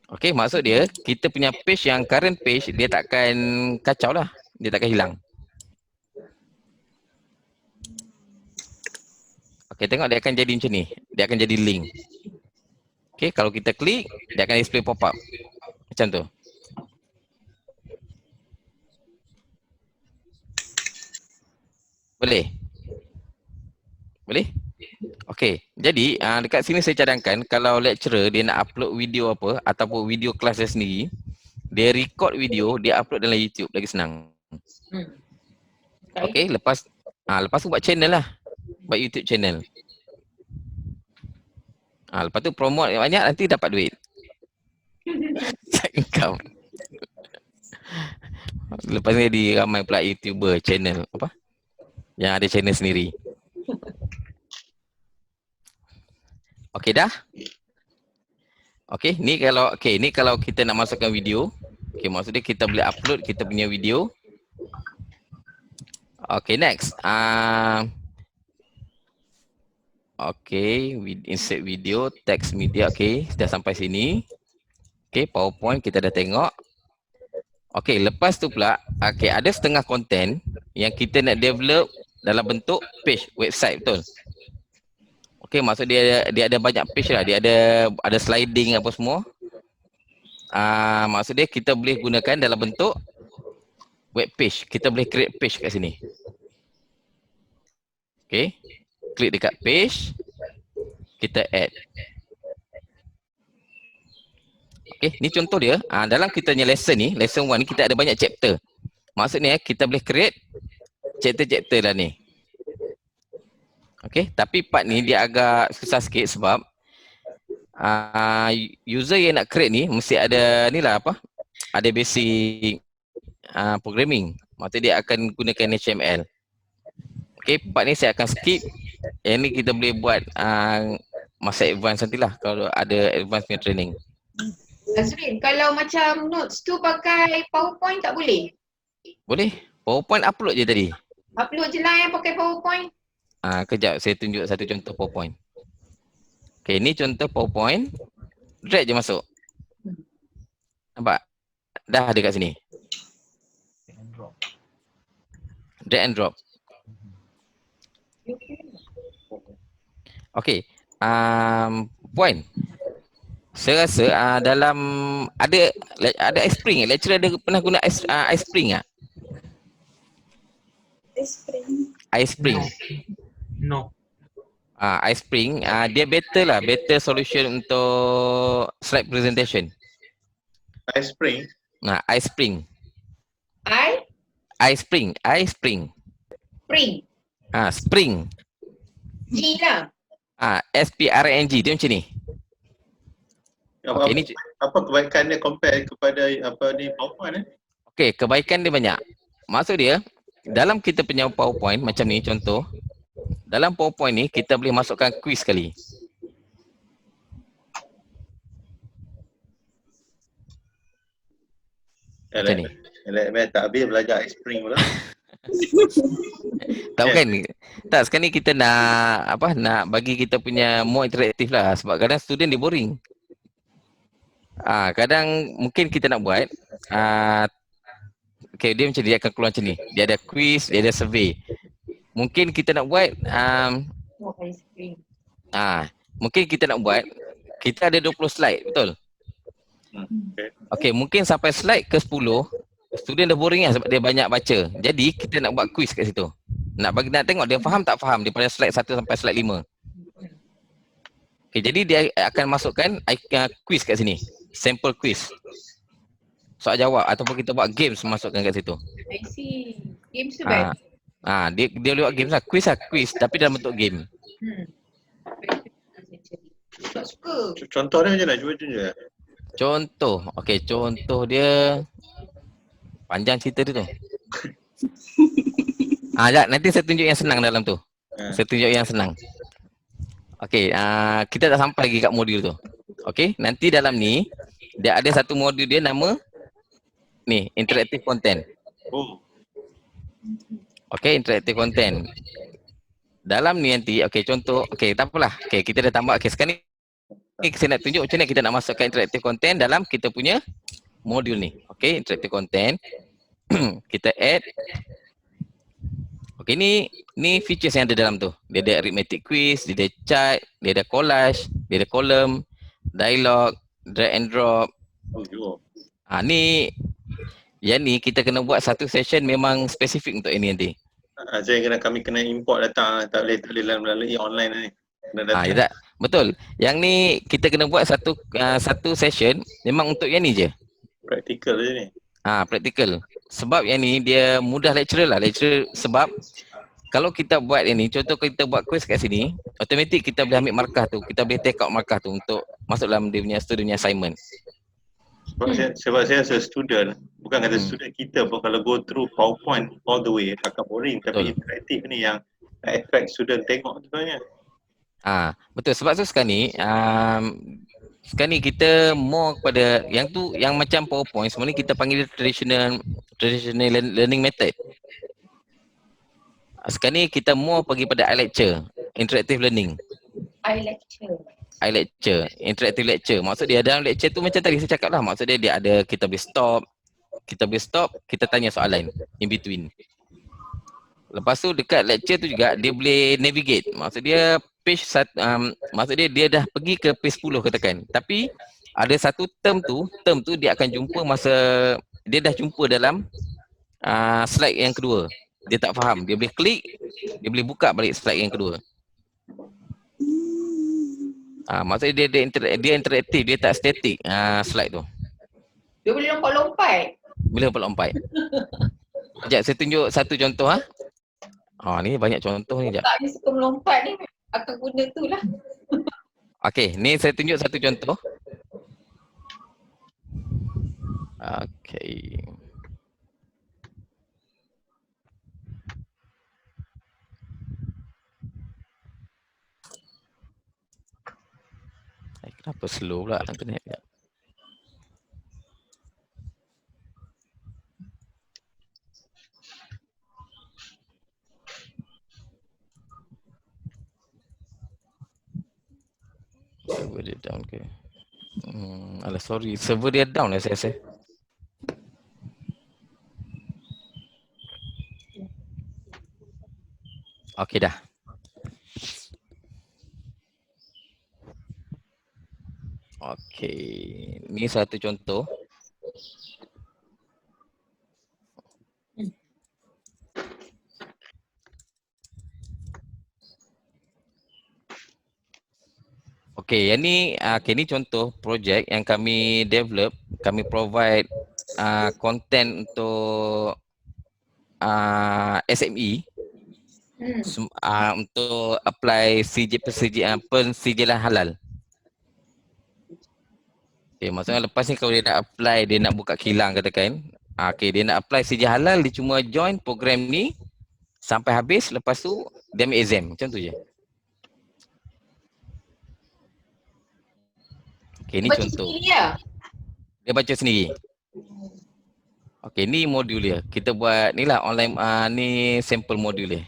Okay, maksud dia kita punya page yang current page dia takkan kacau lah. Dia takkan hilang. Okay, tengok dia akan jadi macam ni. Dia akan jadi link. Okay, kalau kita klik, dia akan display pop-up. Macam tu. Boleh? Boleh? Okay, jadi dekat sini saya cadangkan kalau lecturer dia nak upload video apa ataupun video kelas dia sendiri, dia record video, dia upload dalam YouTube, lagi senang. Okay, lepas tu buat channel lah. Buat YouTube channel. Lepas tu promote banyak, nanti dapat duit. Income. Lepas ni dia ramai pula YouTuber channel apa? Yang ada channel sendiri. Okey dah? Okey, ni kalau kita nak masukkan video, okey maksudnya kita boleh upload kita punya video. Okey, next. Okey, insert video, text media. Okey, dah sampai sini. Okey, PowerPoint kita dah tengok. Okey, lepas tu pula, okey, ada setengah konten yang kita nak develop dalam bentuk page website, betul? Okey, maksud dia ada banyak page lah. Dia ada sliding apa semua. Maksud dia kita boleh gunakan dalam bentuk web page. Kita boleh create page kat sini. Okey. Klik dekat page. Kita add. Okey, ni contoh dia. Dalam kita punya lesson ni, lesson 1 ni kita ada banyak chapter. Maksudnya kita boleh create chapter-chapter lah ni. Okey, tapi part ni dia agak susah sikit sebab user yang nak create ni mesti ada ni lah apa? Ada basic programming. Maksudnya dia akan gunakan HTML. Okey, part ni saya akan skip. Yang ni kita boleh buat masa advance nantilah kalau ada advance punya training. Azrin, kalau macam notes tu pakai PowerPoint tak boleh? Boleh. PowerPoint upload je tadi. Upload je lah yang pakai PowerPoint. Kejap saya tunjuk satu contoh PowerPoint. Okey, ni contoh PowerPoint. Drag je masuk. Nampak? Dah ada kat sini. Drag and drop. Okey. Point. Saya rasa dalam ada ice spring. Lecturer ada pernah guna ice spring tak? Ice spring. No. Ice spring dia better solution untuk slide presentation. Ice spring. Ice spring. I Ice spring. spring. Spring. G lah. SPRING dia macam ni. Apa, Okey, ni apa kebaikan dia compare kepada apa ni PowerPoint okey, kebaikan dia banyak. Maksud dia dalam kita punya PowerPoint macam ni contoh. Dalam PowerPoint ni kita boleh masukkan quiz sekali. Macam ni. LMS tak habis belajar Xpring pula. Tak kan? Tak, sekarang ni kita nak nak bagi kita punya more interaktif lah, sebab kadang student dia boring. Kadang mungkin kita nak buat okay, dia macam dia akan keluar macam ni. Dia ada quiz, dia ada survey. Mungkin kita nak buat Oh, ice cream. mungkin kita nak buat, kita ada 20 slide, betul? Okay. Okay, mungkin sampai slide ke 10 student dah boring lah sebab dia banyak baca. Jadi kita nak buat quiz kat situ. Nak tengok dia faham tak faham daripada slide 1 sampai slide 5. Okay, jadi dia akan masukkan quiz kat sini. Sample quiz. Soal jawab ataupun kita buat games masukkan kat situ. I see. Games tu baik. Dia boleh buat games lah. Quiz tapi dalam bentuk game. Tak suka. Contoh dia macam mana? Cuba tunjuk. Contoh. Okay, contoh dia panjang cerita dia tu. Sekejap, nanti saya tunjuk yang senang dalam tu. Saya tunjuk yang senang. Okay, kita tak sampai lagi kat modul tu. Okay, nanti dalam ni dia ada satu modul dia nama ni, interactive content. Oh. Okay, interactive content. Dalam ni nanti, okay, contoh, okay, tak apalah. Okay, kita dah tambah. Okay, sekarang ni saya nak tunjuk macam mana kita nak masukkan interactive content dalam kita punya modul ni. Okay, interactive content. Kita add. Okay, ni features yang ada dalam tu. Dia ada arithmetic quiz, dia ada chart, dia ada collage, dia ada column, dialog, drag and drop. Yang ni kita kena buat satu session memang spesifik untuk ini nanti. Kami kena import datang, tak boleh melalui online ni. Ya tak? Betul. Yang ni kita kena buat satu session memang untuk yang ni je. Practical je ni. Practical. Sebab yang ni dia mudah lecturer lah. Lecturer sebab kalau kita buat yang ni, contoh kita buat quiz kat sini, automatik kita boleh ambil markah tu. Kita boleh take out markah tu untuk masuk dalam dia punya student punya assignment. Sebab saya as a student, bukan kata student kita pun kalau go through PowerPoint all the way akan boring. Tapi interaktif ni yang affect student tengok sebenarnya. Betul. Sebab tu sekarang ni kita more kepada yang tu, yang macam PowerPoint semua ni kita panggil traditional learning method. Sekarang ni kita more pergi pada iLecture, interactive learning. iLecture, interactive lecture. Maksud dia dalam lecture tu macam tadi saya cakap lah. Maksud dia ada kita boleh stop, kita tanya soalan in between. Lepas tu dekat lecture tu juga dia boleh navigate. Maksud dia maksud dia dah pergi ke page 10 katakan. Tapi ada satu term tu dia akan jumpa masa dia dah jumpa dalam slide yang kedua. Dia tak faham, dia boleh klik, dia boleh buka balik slide yang kedua. Maksudnya dia interaktif, dia tak statik slide tu. Dia boleh lompat-lompat. Boleh lompat-lompat. Sekejap, saya tunjuk satu contoh ni banyak contoh ni. Tak ni suka melompat ni akan guna tu lah. Okey, ni saya tunjuk satu contoh. Okey. Kenapa slow pula internet? Server dia down ke? Alah sorry, server dia down lah saya rasa. Okey dah. Okey, ni satu contoh. Okey, yang ni ni contoh projek yang kami develop, kami provide content untuk SME untuk apply pensijilan halal. Okay, maksudnya lepas ni kalau dia nak apply, dia nak buka kilang katakan, dia nak apply sijil halal, dia cuma join program ni sampai habis, lepas tu dia ambil exam, macam tu je. Okay, ni baca contoh. Sendiri lah. Dia baca sendiri. Okey, ni modul dia. Kita buat ni lah online, ni sampel modul dia.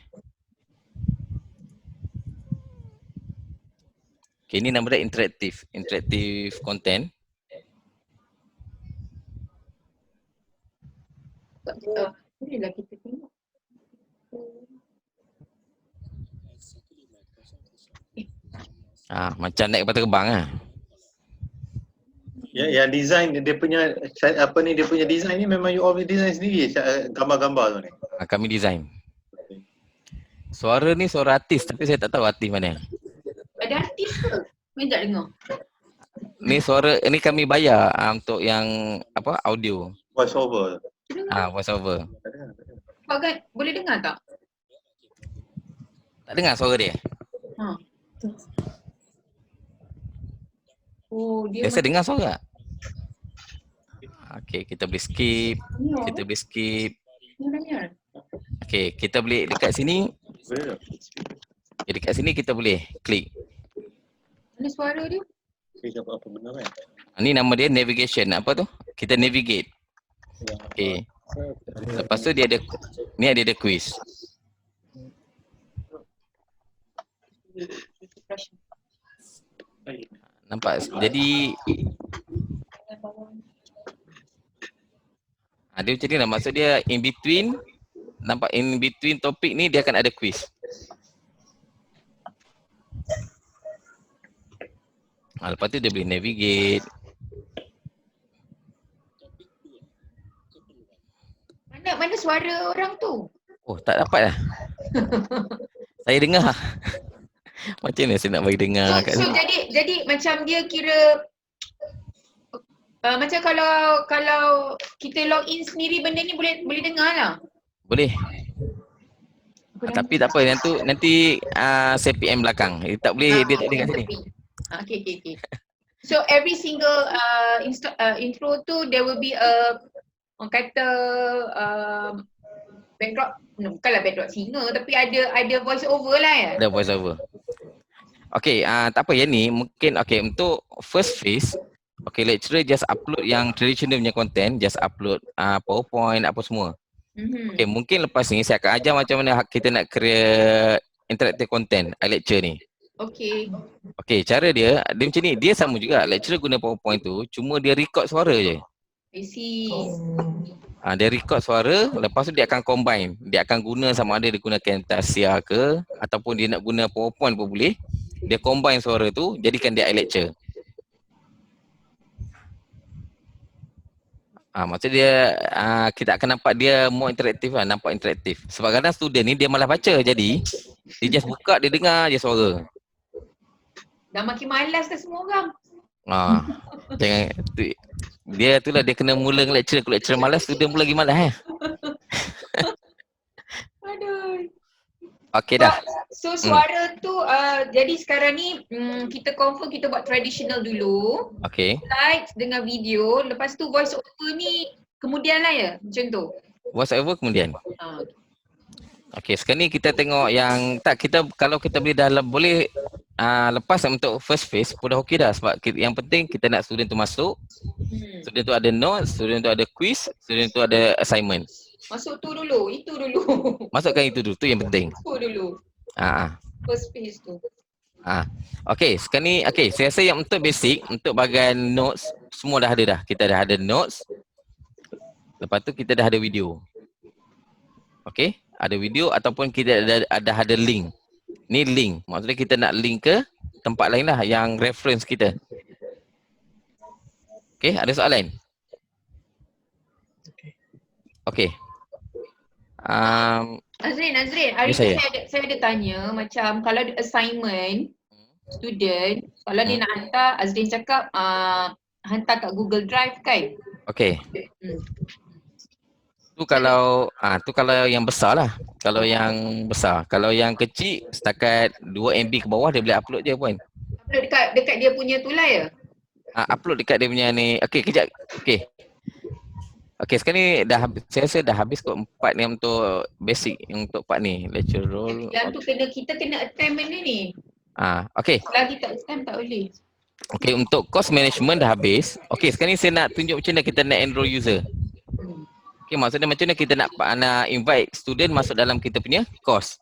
Okey, ni nama dia interactive content. Bolehlah kita tengok. Macam naik kapal terbang lah. Ya, yang design dia punya dia punya design ni memang you all design sendiri gambar-gambar tu ni. Kami design. Suara ni suara artis tapi saya tak tahu artis mana. Ada artis ke? Main tak dengar? Ni suara ni kami bayar untuk yang apa audio. Voice over. Voice over. Pak Gan, boleh dengar tak? Tak dengar suara dia? Oh, dia Biasa dengar suara tak? Okey, kita boleh skip. Kita boleh skip. Okey, kita boleh dekat sini. Boleh tak? Okay, dekat sini kita boleh klik. Mana suara dia? Klik apa benda kan? Ni nama dia navigation. Apa tu? Kita navigate. Okey. Lepas tu dia ada ada quiz. Nampak? Jadi dia macam ni lah. Maksud dia in between, nampak in between topik ni dia akan ada quiz. Lepas tu dia boleh navigate. Mana suara orang tu? Oh, tak dapat lah. Saya dengar. Macam mana saya nak bagi dengar kat So sini? jadi macam dia kira macam kalau kita log in sendiri benda ni boleh dengar lah. Boleh. Tapi tak apa, nanti saya PM belakang. Tak boleh, dia tak boleh kat sini. Okay. So every single intro tu there will be orang kata backdrop, bukanlah backdrop singer tapi ada voice over lah ya. Ada voice over. Okay, tak apa yang ni mungkin untuk first phase, lecturer just upload yang traditional punya content, just upload PowerPoint apa semua. Okay, mungkin lepas ni saya akan ajar macam mana kita nak create interactive content lecture ni. Okay, cara dia macam ni, dia sama juga, lecturer guna PowerPoint tu, cuma dia record suara je. I see. Dia record suara, lepas tu dia akan combine. Dia akan guna sama ada dia guna Camtasia ke ataupun dia nak guna PowerPoint pun boleh. Dia combine suara tu, jadikan dia lecture. Maksud dia kita akan nampak dia more interaktif lah, nampak interaktif. Sebab kadang student ni dia malas baca, jadi dia just buka, dia dengar je suara. Dah makin malas dah semua orang. Jangan dia itulah dia kena mula dengan lecturer malas, student pun lagi malas Aduh. Okey dah. So suara tu jadi sekarang ni kita confirm kita buat traditional dulu. Okey. Slides dengan video, lepas tu voice over ni kemudian lah ya, macam tu. Voice over kemudian. Okey, sekarang ni kita tengok yang kalau kita boleh lepas untuk first phase pun dah okey dah, sebab yang penting kita nak student tu masuk. Student tu ada notes, student tu ada quiz, student tu ada assignment. Masuk tu dulu, itu dulu. Masukkan itu dulu, tu yang penting. Itu dulu. First phase tu. Okey, sekarang ni saya rasa yang untuk basic, untuk bahagian notes semua dah ada dah. Kita dah ada notes. Lepas tu kita dah ada video. Okey, ada video ataupun kita ada link. Ni link. Maksudnya kita nak link ke tempat lain lah yang reference kita. Okey, ada soalan? Okey. Azrin, hari ni saya ada tanya macam kalau ada assignment student, kalau dia nak hantar, Azrin cakap hantar kat Google Drive kan? Okey. Tu kalau yang besar lah. Kalau yang besar. Kalau yang kecil setakat 2 MB ke bawah dia boleh upload je pun. Upload dekat dia punya tu lah ya? Upload dekat dia punya ni. Okey, kejap. Okey, sekarang ni saya rasa dah habis kot 4 ni untuk basic, untuk part ni, lecture role. Yang tu kita kena attempt benda ni. Okey. Lagi tak attempt tak boleh. Okey, untuk course management dah habis. Okey, sekarang ni saya nak tunjuk macam mana kita nak enroll user. Okay, maksudnya macam mana kita nak invite student masuk dalam kita punya course.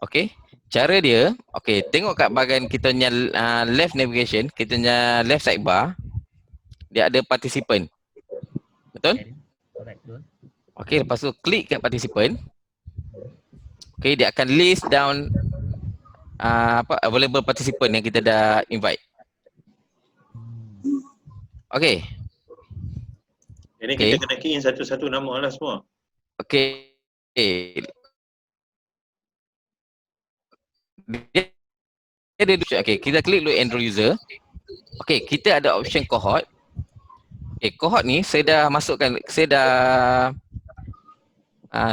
Okay, cara dia, okay, tengok kat bahagian kita punya left navigation, kita punya left sidebar, dia ada participant. Betul? Correct, betul. Okay, lepas tu klik kat participant. Okay, dia akan list down available participant yang kita dah invite. Okay. Jadi Okay. kita kena key in satu-satu nama lah semua. Okay. Dia ada, okay, kita klik dulu enroll user. Okay, kita ada option cohort. Okay, cohort ni saya dah masukkan, saya dah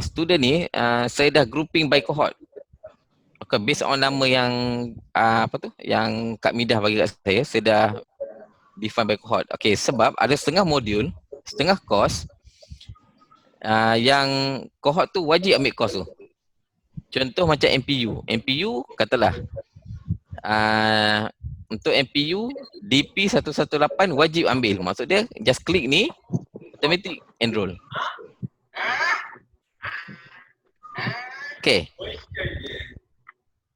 student ni saya dah grouping by cohort. Okay, based on nama yang yang Kak Midah bagi kat saya dah define by cohort. Okay, sebab ada setengah modul, setengah course yang cohort tu wajib ambil course tu. Contoh macam MPU katalah untuk MPU DP 118 wajib ambil. Maksud dia just klik ni automatic enroll. Okay.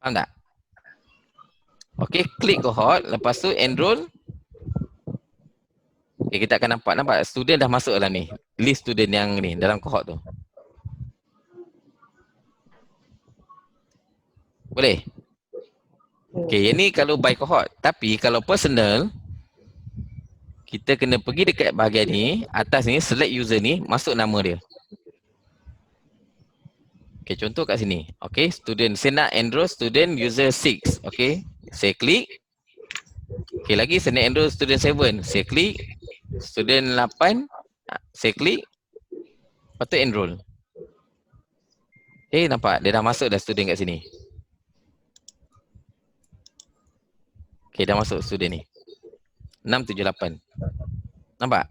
Faham tak? Okay, klik cohort, lepas tu enroll. Okay, kita akan nampak student dah masuk dalam ni. List student yang ni dalam cohort tu. Boleh? Okay, yang ni kalau by cohort. Tapi kalau personal, kita kena pergi dekat bahagian ni, atas ni, select user ni, masuk nama dia. Okay, contoh kat sini. Okay, student. Saya nak enroll student user 6. Okay, saya klik. Okay, lagi saya nak enroll student 7. Saya klik. Student 8. Saya klik. Lepas tu enroll. Okay, nampak? Dia dah masuk dah student kat sini. Okay, dah masuk student ni. 678. Nampak?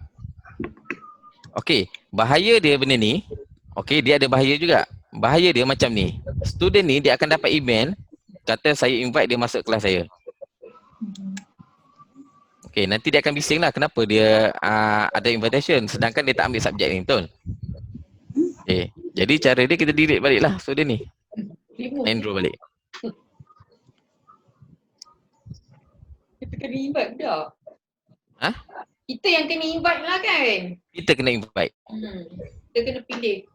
Okay, bahaya dia benda ni. Okay, dia ada bahaya juga. Bahaya dia macam ni. Student ni dia akan dapat email. Kata saya invite dia masuk kelas saya. Okay, nanti dia akan bising lah. Kenapa dia ada invitation sedangkan dia tak ambil subjek ni, betul? Okay, jadi cara dia kita delete balik lah student ni. Enroll balik. Kita kena invite dah. Hah? Kita yang kena invite lah kan? Kita kena invite. Kita kena pilih.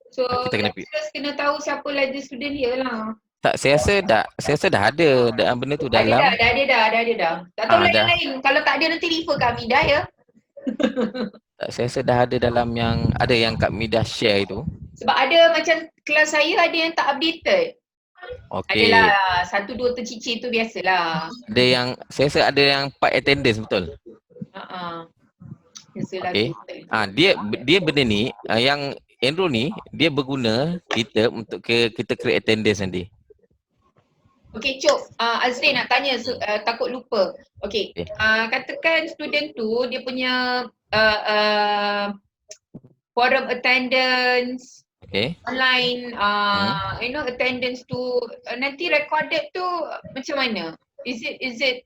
So, Kita kena pilih. lecturers kena tahu siapa lagi student dia lah. Tak, saya rasa dah ada benda tu dalam. Dah ada dah. Tak tahu dah. lain-lain. Kalau tak ada nanti refer kami dah ya. Tak, saya rasa dah ada dalam yang Kak Midah share itu. Sebab ada macam kelas saya ada yang tak updated. Okey. Adalah 1-2 tercicir tu biasalah. Ada yang saya rasa ada yang part attendance, betul? Biasalah. Okey. Dia benda ni yang enroll ni dia berguna kita untuk kita create attendance nanti. Okey, Cok. Azrin nak tanya, takut lupa. Okey. Okay. Katakan student tu dia punya forum attendance, online, attendance tu nanti recorded tu macam mana? Is it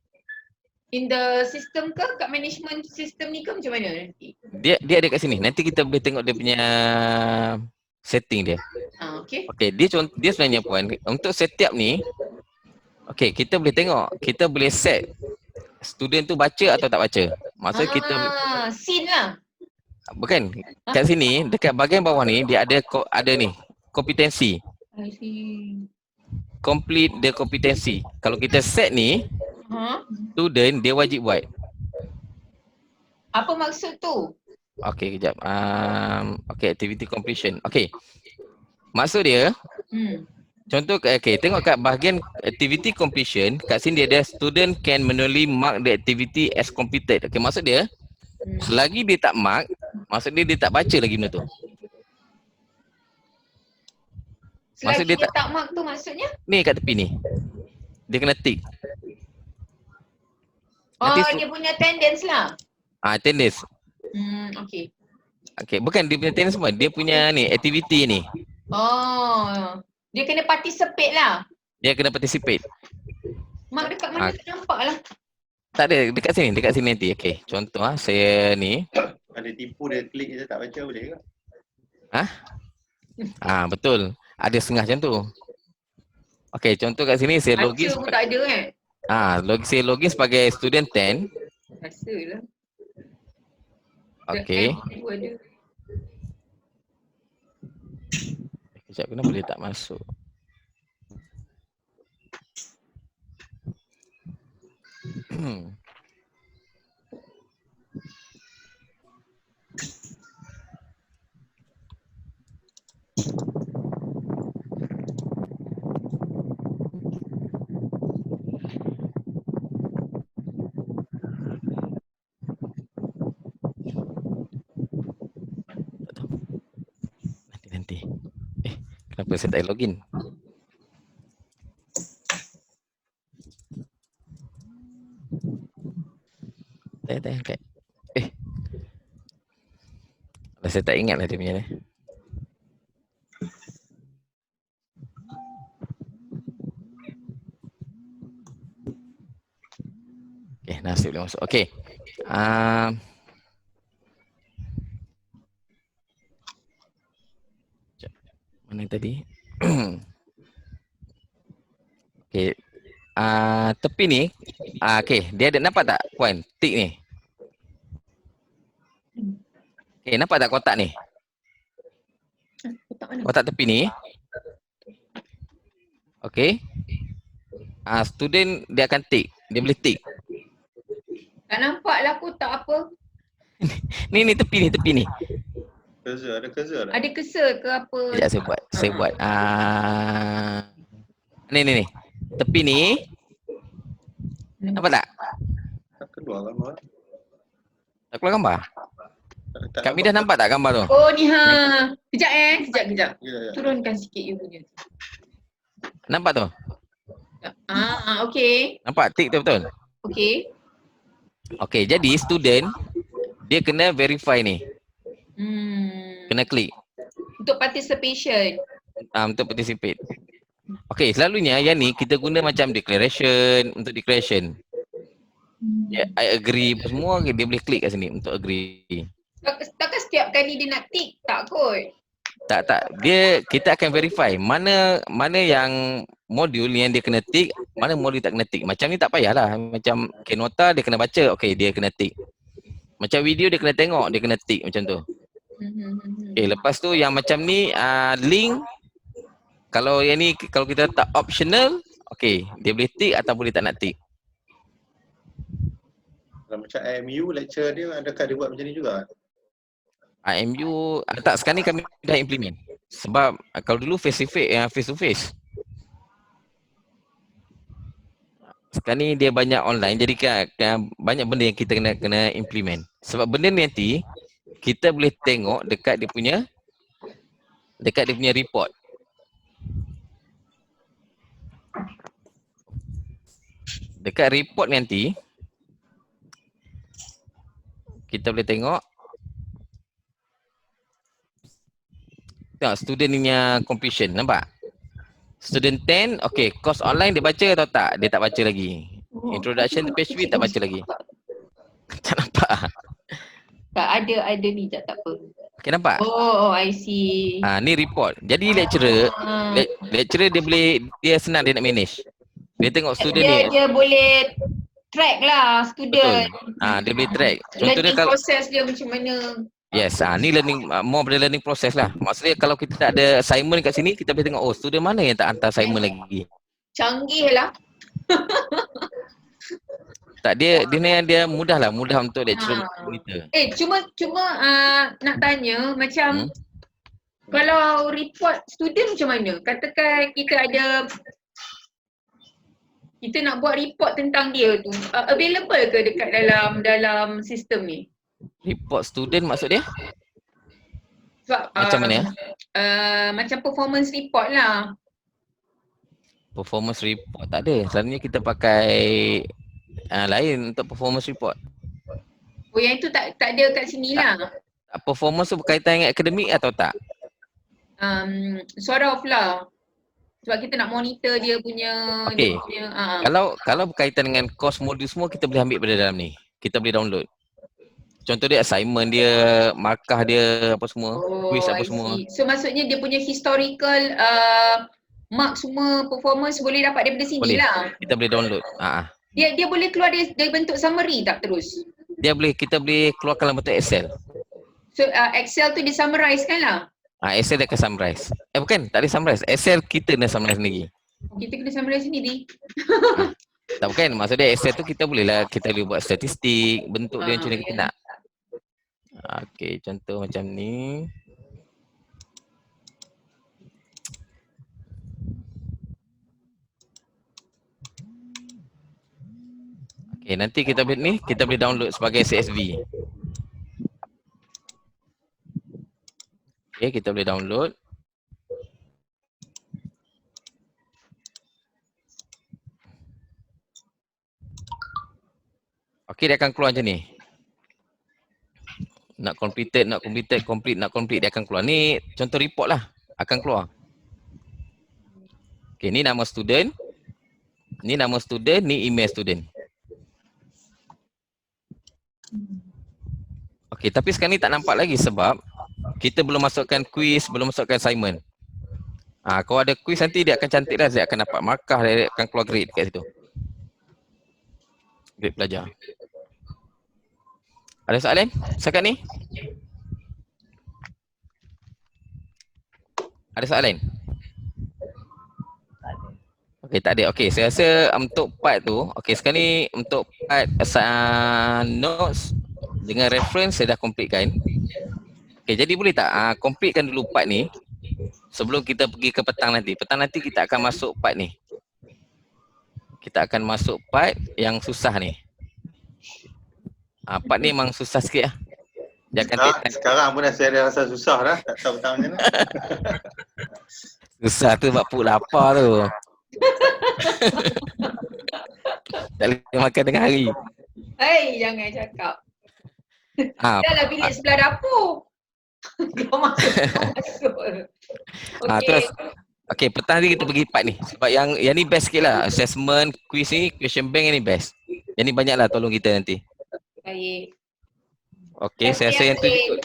in the system ke, kat management system ni ke macam mana nanti? Dia ada kat sini. Nanti kita boleh tengok dia punya setting dia. Okay. Okey, dia sebenarnya puan untuk setiap ni. Okey, kita boleh tengok. Kita boleh set student tu baca atau tak baca. Maksud kita scene lah. bukan kat sini dekat bahagian bawah ni dia ada ni kompetensi. I see. Complete the competency. Kalau kita set ni student dia wajib buat. Apa maksud tu? Okey, kejap. Okey, activity completion. Okey. Maksud dia contoh, tengok kat bahagian activity completion, kat sini dia ada student can manually mark the activity as completed. Okey, maksud dia selagi dia tak mark, maksud dia tak baca lagi benda tu. Selagi dia tak mark tu maksudnya? Ni kat tepi ni. Dia kena tick. Dia punya attendance lah. Attendance. Okey. Okey, bukan dia punya attendance semua, dia punya ni activity ni. Dia kena participate lah. Dia kena participate. Mark dekat mana tak nampak lah. Tak ada, dekat sini nanti. Okey, contoh saya ni. Ada tipu dia klik je tak baca boleh ke? Betul. Ada setengah macam tu. Okey, contoh kat sini saya Baca login pun tak ada kan? saya login sebagai student 10. Rasalah. Okey. Tu ada. Sekejap, kenapa dia tak masuk? Tak tahu. Nanti. Kenapa saya tak login? Tak angkat. Saya tak ingat lah dia punya ni. Okay, nasib boleh masuk. Okay. Mana tadi? Okay. Tepi ni. Okay, dia ada nampak tak Puan? Tik ni. Okay, nampak tak kotak ni? Kotak mana? Kotak tepi ni. Okay. Student dia akan tik. Dia boleh tik. Tak nampak lah kotak apa. Ni tepi ni. Cursor, ada cursor tak? Ada cursor ke apa? Sekejap saya buat. Ni. Tepi ni. Nampak tak? Tak keluar gambar. Tak keluar gambar? Tak Kak Midah nampak tak gambar tu? Oh ni ha. Kejap. Ya. Turunkan sikit you punya. Nampak tu? Okey. Nampak tik tu betul? Okey. Okey, jadi student dia kena verify ni. Kena klik Untuk participation. untuk participate. Okey, selalunya yang ni kita guna macam declaration, untuk declaration. I agree semua dia boleh klik kat sini untuk agree. Takkan setiap kali dia nak tick tak kot. Tak. Kita akan verify mana yang modul yang dia kena tick, mana modul tak kena tick. Macam ni tak payahlah. Macam nota dia kena baca, okey dia kena tick. Macam video dia kena tengok, dia kena tick macam tu. Okey, lepas tu yang macam ni link, kalau yang ni kalau kita letak optional, okey, dia boleh tick ataupun dia tak nak tick. Kalau macam IMU lecture dia adakah dia buat macam ni juga? IMU tak, sekarang ni kami dah implement. Sebab kalau dulu face to face. Sekarang ni dia banyak online, jadi banyak benda yang kita kena implement. Sebab benda ni nanti kita boleh tengok dekat dia punya report. Dekat report nanti kita boleh tengok student punya completion, nampak? Student 10, okay, course online dia baca atau tak? Dia tak baca lagi. Introduction to PHP tak baca lagi. Tak nampak? Tak ada ni tak apa. Okay, nampak? Oh, I see. Ni report. Jadi lecturer dia senang dia nak manage. Dia tengok student ni. Dia boleh track lah student. Betul. Dia boleh track. Contohnya Learning kalau proses dia macam mana. yes, ni learning more pada learning process lah. Maksudnya kalau kita tak ada assignment kat sini, kita boleh tengok student mana yang tak hantar assignment lagi. Canggih lah. Tak, dia mudah untuk lecturer monitor. Cuma nak tanya macam kalau report student macam mana? Katakan kita nak buat report tentang dia tu. Available ke dekat dalam sistem ni? Report student maksud dia? Sebab, Macam mana? Macam performance report lah. Performance report tak ada. Selalunya kita pakai lain untuk performance report. Oh, yang itu tak ada kat sini lah. Performance tu berkaitan dengan akademik atau tak? Sort of lah. Sebab kita nak monitor dia punya. Okey. Kalau berkaitan dengan course modul semua, kita boleh ambil pada dalam ni. Kita boleh download. Contoh dia assignment dia, markah dia apa semua, quiz apa I semua. see. So maksudnya dia punya historical mark semua performance boleh dapat daripada sini Boleh. lah. Kita boleh download. Dia boleh keluar dari bentuk summary tak terus? Kita boleh keluarkan dalam bentuk Excel. So Excel tu dia summarize kan lah. Excel dia akan summarize. Bukan, tak ada summarize. Excel kita nak summarize sendiri. Kita kena summarize sendiri. Tak bukan, maksud dia Excel tu kita boleh buat statistik, bentuk dia macam mana kita Ya. nak. Okey, contoh macam ni. Okey, nanti kita boleh download sebagai CSV. Okey, kita boleh download. Okey, dia akan keluar macam ni. Nak complete, dia akan keluar. Ni contoh report lah, akan keluar. Okey, ni nama student. Ni nama student, ni email student. Okey, tapi sekarang ni tak nampak lagi sebab kita belum masukkan quiz, belum masukkan assignment. Kalau ada quiz nanti dia akan cantik dah, dia akan dapat markah, dia akan keluar grade kat situ. Grade pelajar. Ada soalan setakat ni? Ada soalan? Okey, tak ada. Okey, saya rasa untuk part tu, okey sekarang ni untuk part notes dengan reference saya dah completekan. Okey, jadi boleh tak completekan dulu part ni sebelum kita pergi ke petang nanti. Petang nanti kita akan masuk part ni. Kita akan masuk part yang susah ni. Part ni memang susah sikit lah. Dia akan take time. Sekarang pun dah saya dah rasa susah dah. Tak tahu petang macam mana. Susah tu sebab perut lapar tu. Tak boleh makan tengah hari. Jangan cakap. Ah, Dah lah bilik sebelah dapur. Kau masuk. Terus okey, petang ni kita pergi part ni. Sebab yang ni best sikit lah. Assessment, quiz ni, question bank ni best. Yang ni banyak lah tolong kita nanti. Baik. Okey, saya rasa yang tu cukup.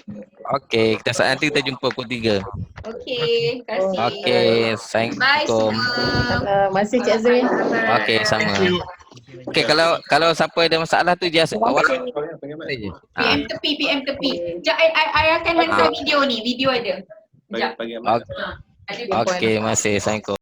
Okey, nanti kita jumpa pukul 3. Okey, terima kasih. Okey, Bye Assalamualaikum. semua. Masih Cik Azrin. Okey, sama. Okey, kalau siapa ada masalah tu just awal saja. PM tepi. Sekejap, I akan hantar video ni. Video ada. Sekejap. Bagi Ada. Okey, masih. Assalamualaikum.